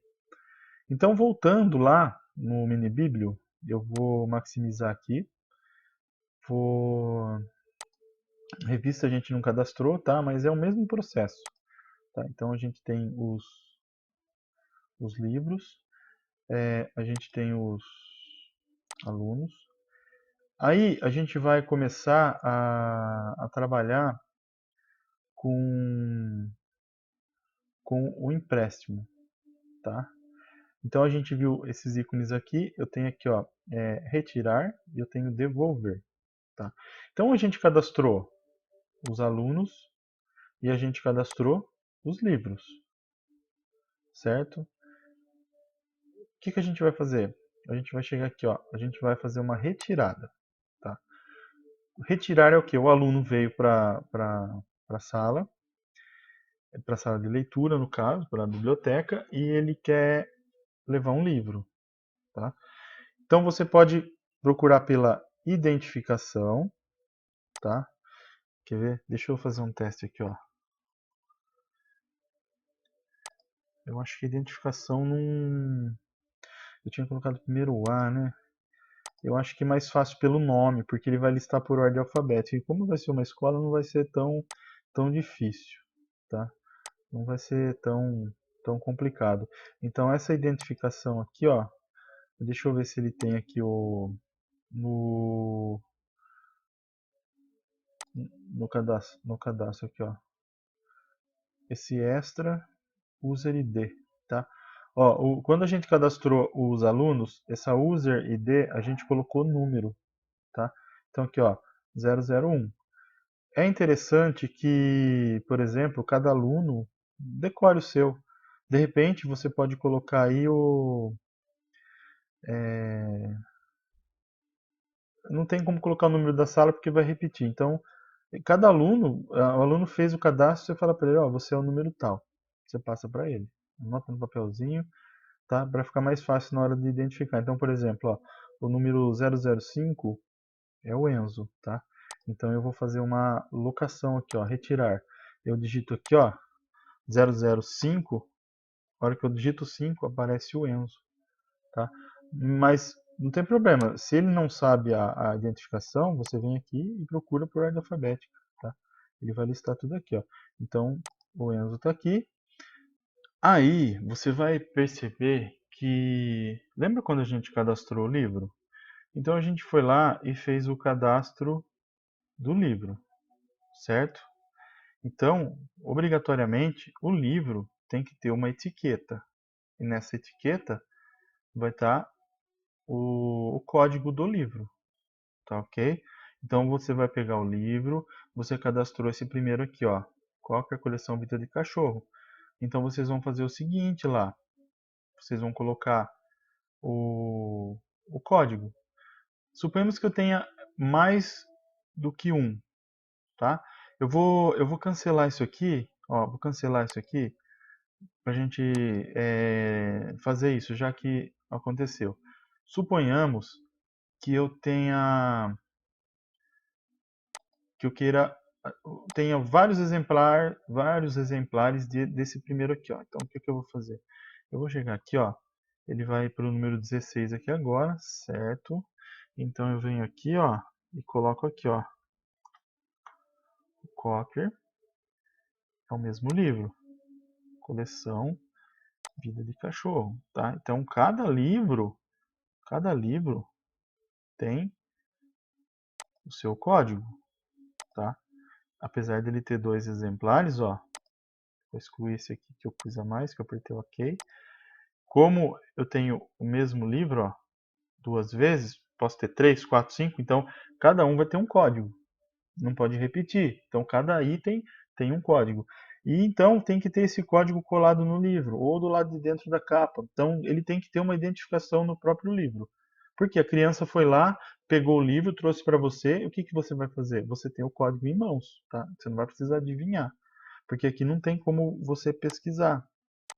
Então, voltando lá no mini biblio, eu vou maximizar aqui. Revista a gente não cadastrou, tá? Mas é o mesmo processo, tá? Então a gente tem os livros, a gente tem os alunos. Aí a gente vai começar a trabalhar com, com o empréstimo, tá? Então a gente viu esses ícones aqui, eu tenho aqui, ó, retirar e eu tenho devolver, tá? Então a gente cadastrou os alunos e a gente cadastrou os livros, certo? O que a gente vai fazer? A gente vai chegar aqui, ó, a gente vai fazer uma retirada, tá? Retirar é o que? O aluno veio para a sala de leitura, no caso, para a biblioteca, e ele quer levar um livro, tá? Então você pode procurar pela identificação, tá? Quer ver? Deixa eu fazer um teste aqui, ó. Eu acho que a identificação não... Eu tinha colocado primeiro o A, né? Eu acho que é mais fácil pelo nome, porque ele vai listar por ordem alfabética. E como vai ser uma escola, não vai ser tão difícil, tá? Não vai ser tão complicado. Então essa identificação aqui, ó, deixa eu ver se ele tem aqui no, no cadastro aqui, ó. Esse extra user ID, tá? Ó, quando a gente cadastrou os alunos, essa user ID a gente colocou número, tá? Então aqui, ó, 001. É interessante que, por exemplo, cada aluno decore o seu. De repente, você pode colocar aí não tem como colocar o número da sala porque vai repetir. Então, cada aluno, o aluno fez o cadastro, você fala para ele, ó, você é o número tal. Você passa para ele. Anota no papelzinho, tá? Para ficar mais fácil na hora de identificar. Então, por exemplo, ó, o número 005 é o Enzo, tá? Então eu vou fazer uma locação aqui, ó, retirar. Eu digito aqui, ó, 005, na hora que eu digito 5 aparece o Enzo, tá? Mas não tem problema, se ele não sabe a identificação, você vem aqui e procura por ordem alfabética, tá? Ele vai listar tudo aqui, ó. Então, o Enzo está aqui. Aí, você vai perceber que... Lembra quando a gente cadastrou o livro? Então, a gente foi lá e fez o cadastro do livro, certo? Então, obrigatoriamente, o livro tem que ter uma etiqueta. E nessa etiqueta vai estar o código do livro, tá ok? Então você vai pegar o livro, você cadastrou esse primeiro aqui, ó. Qual que é a coleção Vida de Cachorro? Então vocês vão fazer o seguinte lá. Vocês vão colocar o código. Suponhamos que eu tenha mais do que um, tá? Eu vou cancelar isso aqui, ó, vou cancelar isso aqui para a gente fazer isso, já que aconteceu. Suponhamos que eu tenha que eu queira tenha vários exemplares desse primeiro aqui, ó. Então o que eu vou fazer? Eu vou chegar aqui, ó. Ele vai para o número 16 aqui agora, certo? Então eu venho aqui, ó, e coloco aqui, ó. O Cocker é o mesmo livro, coleção Vida de Cachorro, tá? Então cada livro tem o seu código, tá? Apesar dele ter dois exemplares, ó, vou excluir esse aqui que eu pus a mais, que eu apertei OK. Como eu tenho o mesmo livro, ó, duas vezes, posso ter 3, 4, 5, então cada um vai ter um código. Não pode repetir. Então cada item tem um código. E então tem que ter esse código colado no livro ou do lado de dentro da capa. Então ele tem que ter uma identificação no próprio livro. Porque a criança foi lá, pegou o livro, trouxe para você, e o que você vai fazer? Você tem o código em mãos, tá? Você não vai precisar adivinhar. Porque aqui não tem como você pesquisar.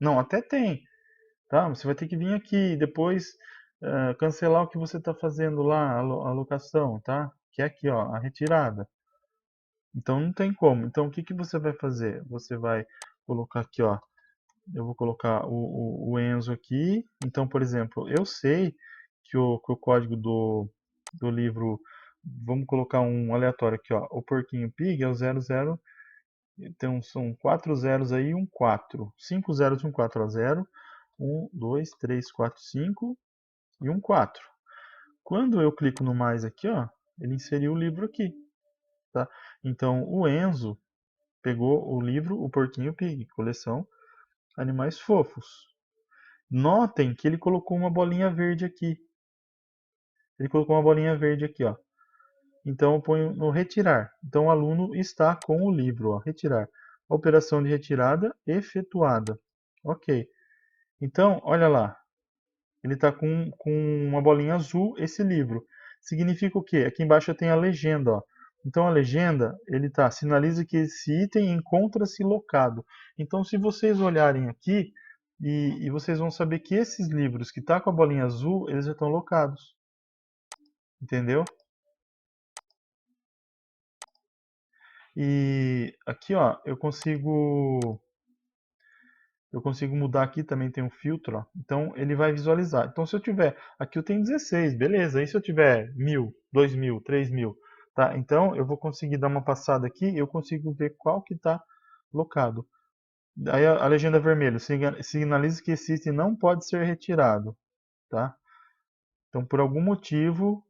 Não, até tem, tá? Você vai ter que vir aqui depois cancelar o que você está fazendo lá, a locação, tá? Que é aqui, ó, a retirada. Então não tem como. Então o que você vai fazer? Você vai colocar aqui, ó. Eu vou colocar o Enzo aqui. Então, por exemplo, eu sei que o código do livro vamos colocar um aleatório aqui, ó. O porquinho pig é o 00. Então são 4 zeros aí e um 4. 5 zeros e um 4, ó. 0, 1, 2, 3, 4, 5 e um 4. Quando eu clico no mais aqui, ó, ele inseriu o livro aqui, tá? Então o Enzo pegou o livro O Porquinho Pig, coleção Animais Fofos. Notem que ele colocou uma bolinha verde aqui. Ele colocou uma bolinha verde aqui, ó. Então eu ponho no retirar. Então o aluno está com o livro, ó, retirar. Operação de retirada efetuada. Ok. Então, olha lá. Ele está com uma bolinha azul, esse livro. Significa o quê? Aqui embaixo tem a legenda, ó. Então a legenda, ele tá, sinaliza que esse item encontra-se locado. Então se vocês olharem aqui, e vocês vão saber que esses livros que tá com a bolinha azul, eles já estão locados. Entendeu? E aqui, ó, eu consigo mudar aqui, também tem um filtro, ó. Então ele vai visualizar. Então se eu tiver, aqui eu tenho 16, beleza. E se eu tiver 1000, 2000, 3000, tá? Então eu vou conseguir dar uma passada aqui e eu consigo ver qual que está locado. Aí a legenda vermelha sinaliza que esse item não pode ser retirado, tá? Então por algum motivo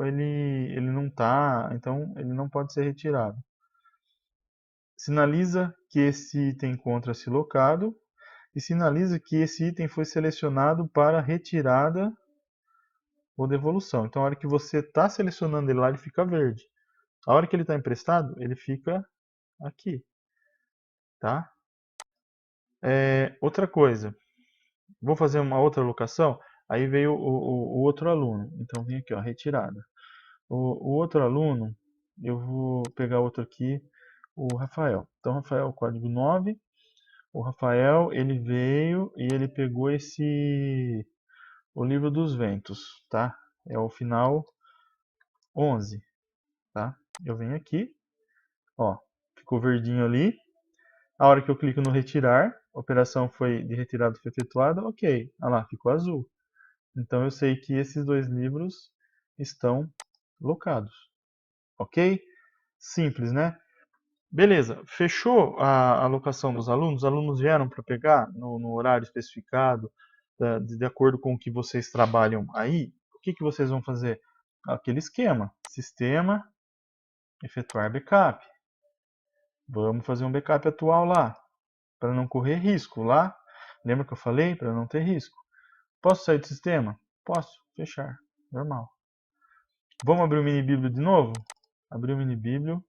ele não tá, então ele não pode ser retirado. Sinaliza que esse item encontra-se locado e sinaliza que esse item foi selecionado para retirada ou devolução. Então, a hora que você está selecionando ele lá, ele fica verde. A hora que ele está emprestado, ele fica aqui, tá? Outra coisa, vou fazer uma outra locação, aí veio o outro aluno. Então, vem aqui, ó, retirada. O outro aluno, eu vou pegar outro aqui, o Rafael. Então, Rafael, código 9. O Rafael, ele veio e ele pegou o livro dos ventos, tá? É o final 11, tá? Eu venho aqui, ó, ficou verdinho ali. A hora que eu clico no retirar, a operação de retirada foi efetuada, ok. Olha lá, ficou azul. Então eu sei que esses dois livros estão locados, ok? Simples, né? Beleza, fechou a alocação dos alunos? Os alunos vieram para pegar no horário especificado, de acordo com o que vocês trabalham aí? O que vocês vão fazer? Aquele esquema, sistema, efetuar backup. Vamos fazer um backup atual lá, para não correr risco lá. Lembra que eu falei? Para não ter risco. Posso sair do sistema? Posso, fechar, normal. Vamos abrir o mini bíblio de novo? Abrir o mini bíblio.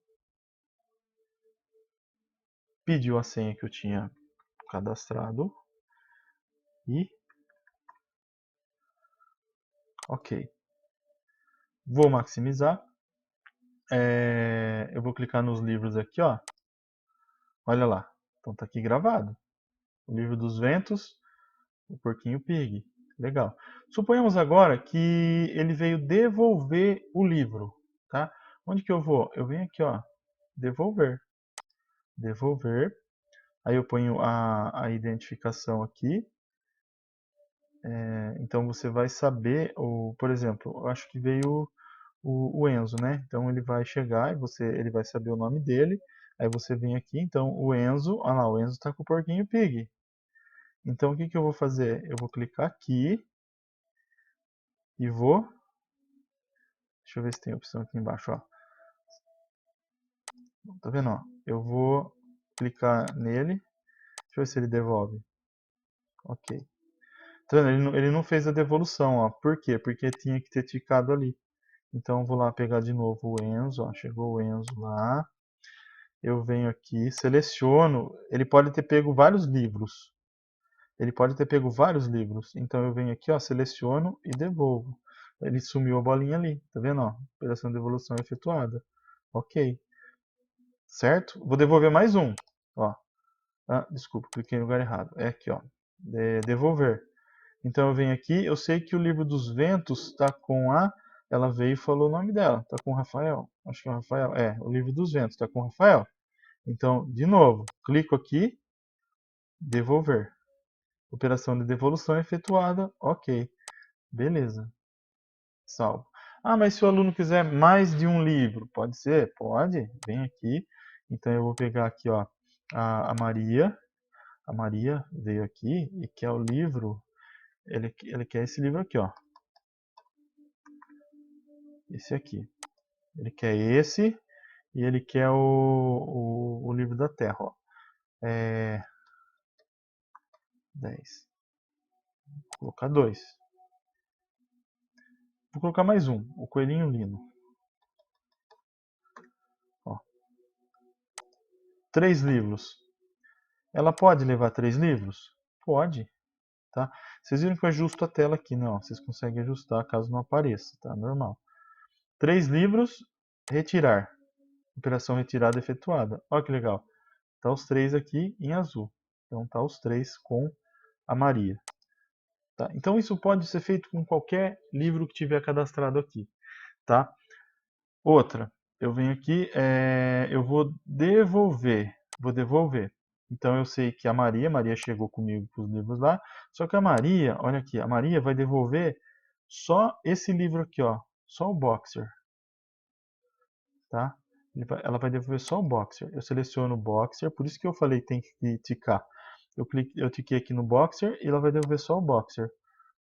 Pediu a senha que eu tinha cadastrado. E ok. Vou maximizar. Eu vou clicar nos livros aqui, ó. Olha lá. Então tá aqui gravado. O livro dos ventos, o porquinho pig. Legal. Suponhamos agora que ele veio devolver o livro, tá? Onde que eu vou? Eu venho aqui, ó. Devolver. Devolver. Aí eu ponho a identificação aqui. Então você vai saber, por exemplo, eu acho que veio o Enzo, né? Então ele vai chegar e ele vai saber o nome dele. Aí você vem aqui, então o Enzo, olha lá, o Enzo está com o porquinho pig. Então o que eu vou fazer? Eu vou clicar aqui e vou. Deixa eu ver se tem opção aqui embaixo, ó. Tá vendo, ó? Eu vou clicar nele. Deixa eu ver se ele devolve. Ok. Tá vendo? Ele não fez a devolução, ó. Por quê? Porque tinha que ter ticado ali. Então eu vou lá pegar de novo o Enzo, ó. Chegou o Enzo lá. Eu venho aqui, seleciono. Ele pode ter pego vários livros. Ele pode ter pego vários livros. Então eu venho aqui, ó, seleciono e devolvo. Ele sumiu a bolinha ali, tá vendo, ó? Operação de devolução efetuada. Ok. Certo? Vou devolver mais um, ó. Ah, desculpa, cliquei no lugar errado. É aqui, ó. Devolver. Então eu venho aqui, eu sei que o livro dos ventos está com a. Ela veio e falou o nome dela. Está com o Rafael. Acho que é o Rafael. O livro dos ventos está com o Rafael. Então, de novo, clico aqui, devolver. Operação de devolução efetuada. Ok. Beleza. Salvo. Ah, mas se o aluno quiser mais de um livro, pode ser? Pode, vem aqui. Então eu vou pegar aqui, ó, a Maria. A Maria veio aqui e quer o livro. Ele quer esse livro aqui, ó. Esse aqui. Ele quer esse e ele quer o livro da Terra, ó. 10. Vou colocar 2. Vou colocar mais um, o Coelhinho Lino. Ó. 3 livros. Ela pode levar 3 livros? Pode, tá? Vocês viram que eu ajusto a tela aqui, não? Vocês conseguem ajustar caso não apareça, tá? Normal. 3 livros, retirar. Operação retirada efetuada. Olha que legal. Tá os 3 aqui em azul. Então tá os 3 com a Maria. Tá? Então isso pode ser feito com qualquer livro que tiver cadastrado aqui, tá? Outra, eu venho aqui, eu vou devolver. Então eu sei que a Maria chegou comigo com os livros lá, só que a Maria, olha aqui, a Maria vai devolver só esse livro aqui, ó, só o Boxer, tá? Ela vai devolver só o Boxer. Eu seleciono o Boxer, por isso que eu falei tem que ticar. Eu tiquei aqui no Boxer e ela vai devolver só o Boxer.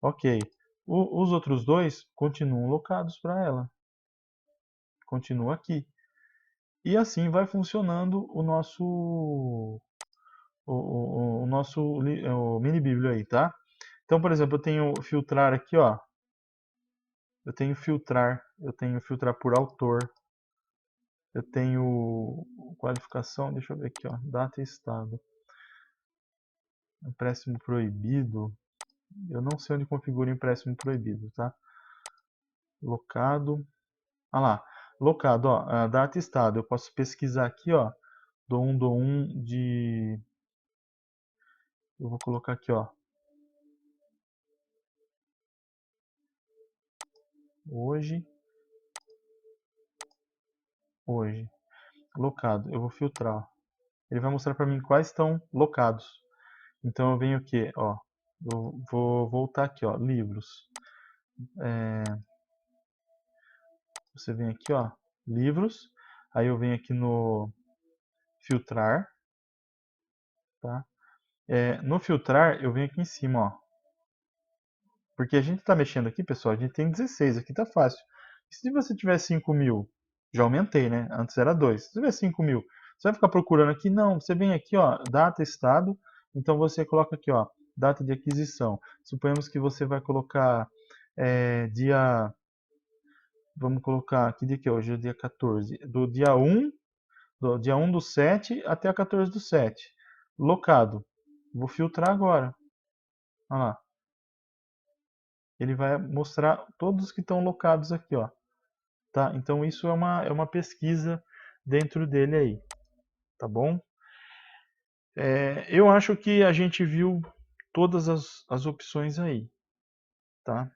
Ok. Os outros dois continuam locados para ela. Continua aqui. E assim vai funcionando o nosso o nosso o mini bíblio aí, tá? Então, por exemplo, eu tenho filtrar aqui, ó. Eu tenho filtrar por autor. Eu tenho qualificação, deixa eu ver aqui, ó, data e estado. Empréstimo proibido. Eu não sei onde configura empréstimo proibido, tá? Locado. Ah lá, locado, ó, data e estado. Eu posso pesquisar aqui, ó. Dou um de. Eu vou colocar aqui, ó. Hoje. Hoje. Locado. Eu vou filtrar. Ele vai mostrar para mim quais estão locados. Então eu venho aqui, ó. Eu vou voltar aqui, ó. Livros. Você vem aqui, ó. Livros. Aí eu venho aqui no filtrar. Tá? No filtrar, eu venho aqui em cima, ó. Porque a gente está mexendo aqui, pessoal, a gente tem 16, aqui tá fácil. E se você tiver 5.000, já aumentei, né? Antes era 2. Se tiver 5.000, você vai ficar procurando aqui? Não, você vem aqui, ó, data, estado, então você coloca aqui, ó, data de aquisição. Suponhamos que você vai colocar dia, vamos colocar, que dia que é hoje? É dia 14. Do dia 1 do 7 até a 14 do 7. Locado. Vou filtrar agora. Olha lá. Ele vai mostrar todos os que estão locados aqui, ó. Tá? Então isso é uma pesquisa dentro dele aí, tá bom? Eu acho que a gente viu todas as opções aí, tá?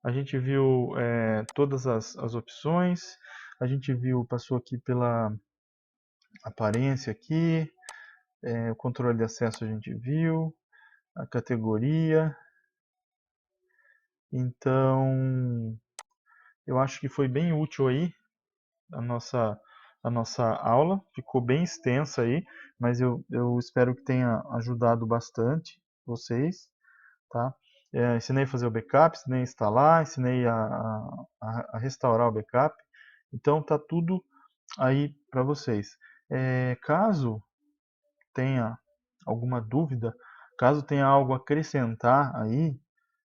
A gente viu todas as opções, a gente viu, passou aqui pela aparência aqui, o controle de acesso a gente viu, a categoria. Então, eu acho que foi bem útil aí a nossa aula. Ficou bem extensa aí, mas eu espero que tenha ajudado bastante vocês, tá? Ensinei a fazer o backup, ensinei a instalar, ensinei a restaurar o backup. Então tá tudo aí para vocês. Caso tenha alguma dúvida, caso tenha algo a acrescentar aí,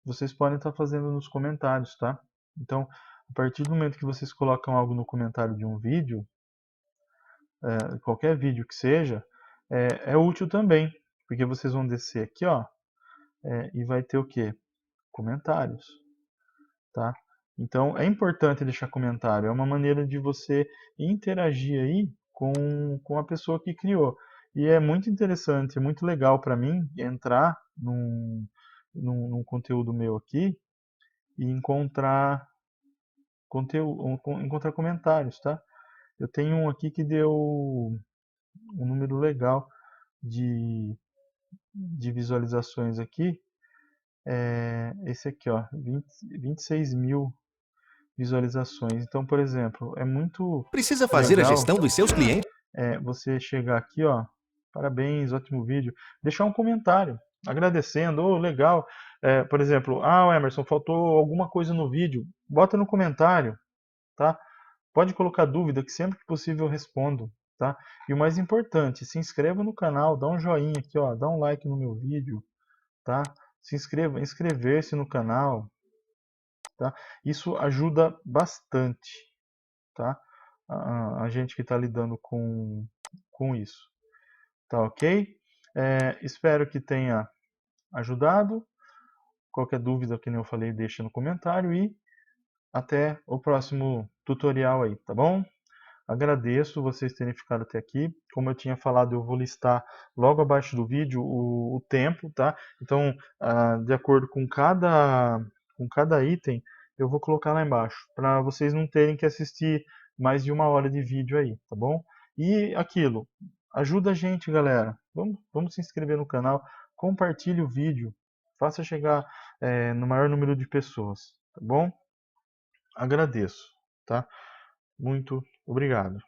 vocês podem estar fazendo nos comentários, tá? Então, a partir do momento que vocês colocam algo no comentário de um vídeo, qualquer vídeo que seja, é útil também, porque vocês vão descer aqui, ó, e vai ter o quê? Comentários, tá? Então é importante deixar comentário, é uma maneira de você interagir aí com a pessoa que criou. E é muito interessante, é muito legal para mim entrar num conteúdo meu aqui e encontrar conteúdo, encontrar comentários, tá? Eu tenho um aqui que deu um número legal de visualizações aqui. Esse aqui, ó, 26 mil. visualizações. Então, por exemplo, é muito Precisa fazer a legal gestão dos seus clientes? você chegar aqui, ó, parabéns, ótimo vídeo, deixar um comentário agradecendo, oh, legal. Por exemplo, Emerson, faltou alguma coisa no vídeo, bota no comentário, tá? Pode colocar dúvida que sempre que possível eu respondo, tá? E o mais importante, se inscreva no canal, dá um joinha aqui, ó, dá um like no meu vídeo, tá? Se inscreva, inscrever-se no canal, tá? Isso ajuda bastante, tá? A gente que está lidando com isso, tá ok? Espero que tenha ajudado. Qualquer dúvida, que nem eu falei, deixa no comentário e até o próximo tutorial aí, tá bom? Agradeço vocês terem ficado até aqui. Como eu tinha falado, eu vou listar logo abaixo do vídeo o tempo, tá? Então, de acordo com cada item, eu vou colocar lá embaixo, para vocês não terem que assistir mais de 1 hora de vídeo aí, tá bom? E aquilo, ajuda a gente, galera. Vamos se inscrever no canal, compartilhe o vídeo, faça chegar no maior número de pessoas, tá bom? Agradeço, tá? Muito obrigado.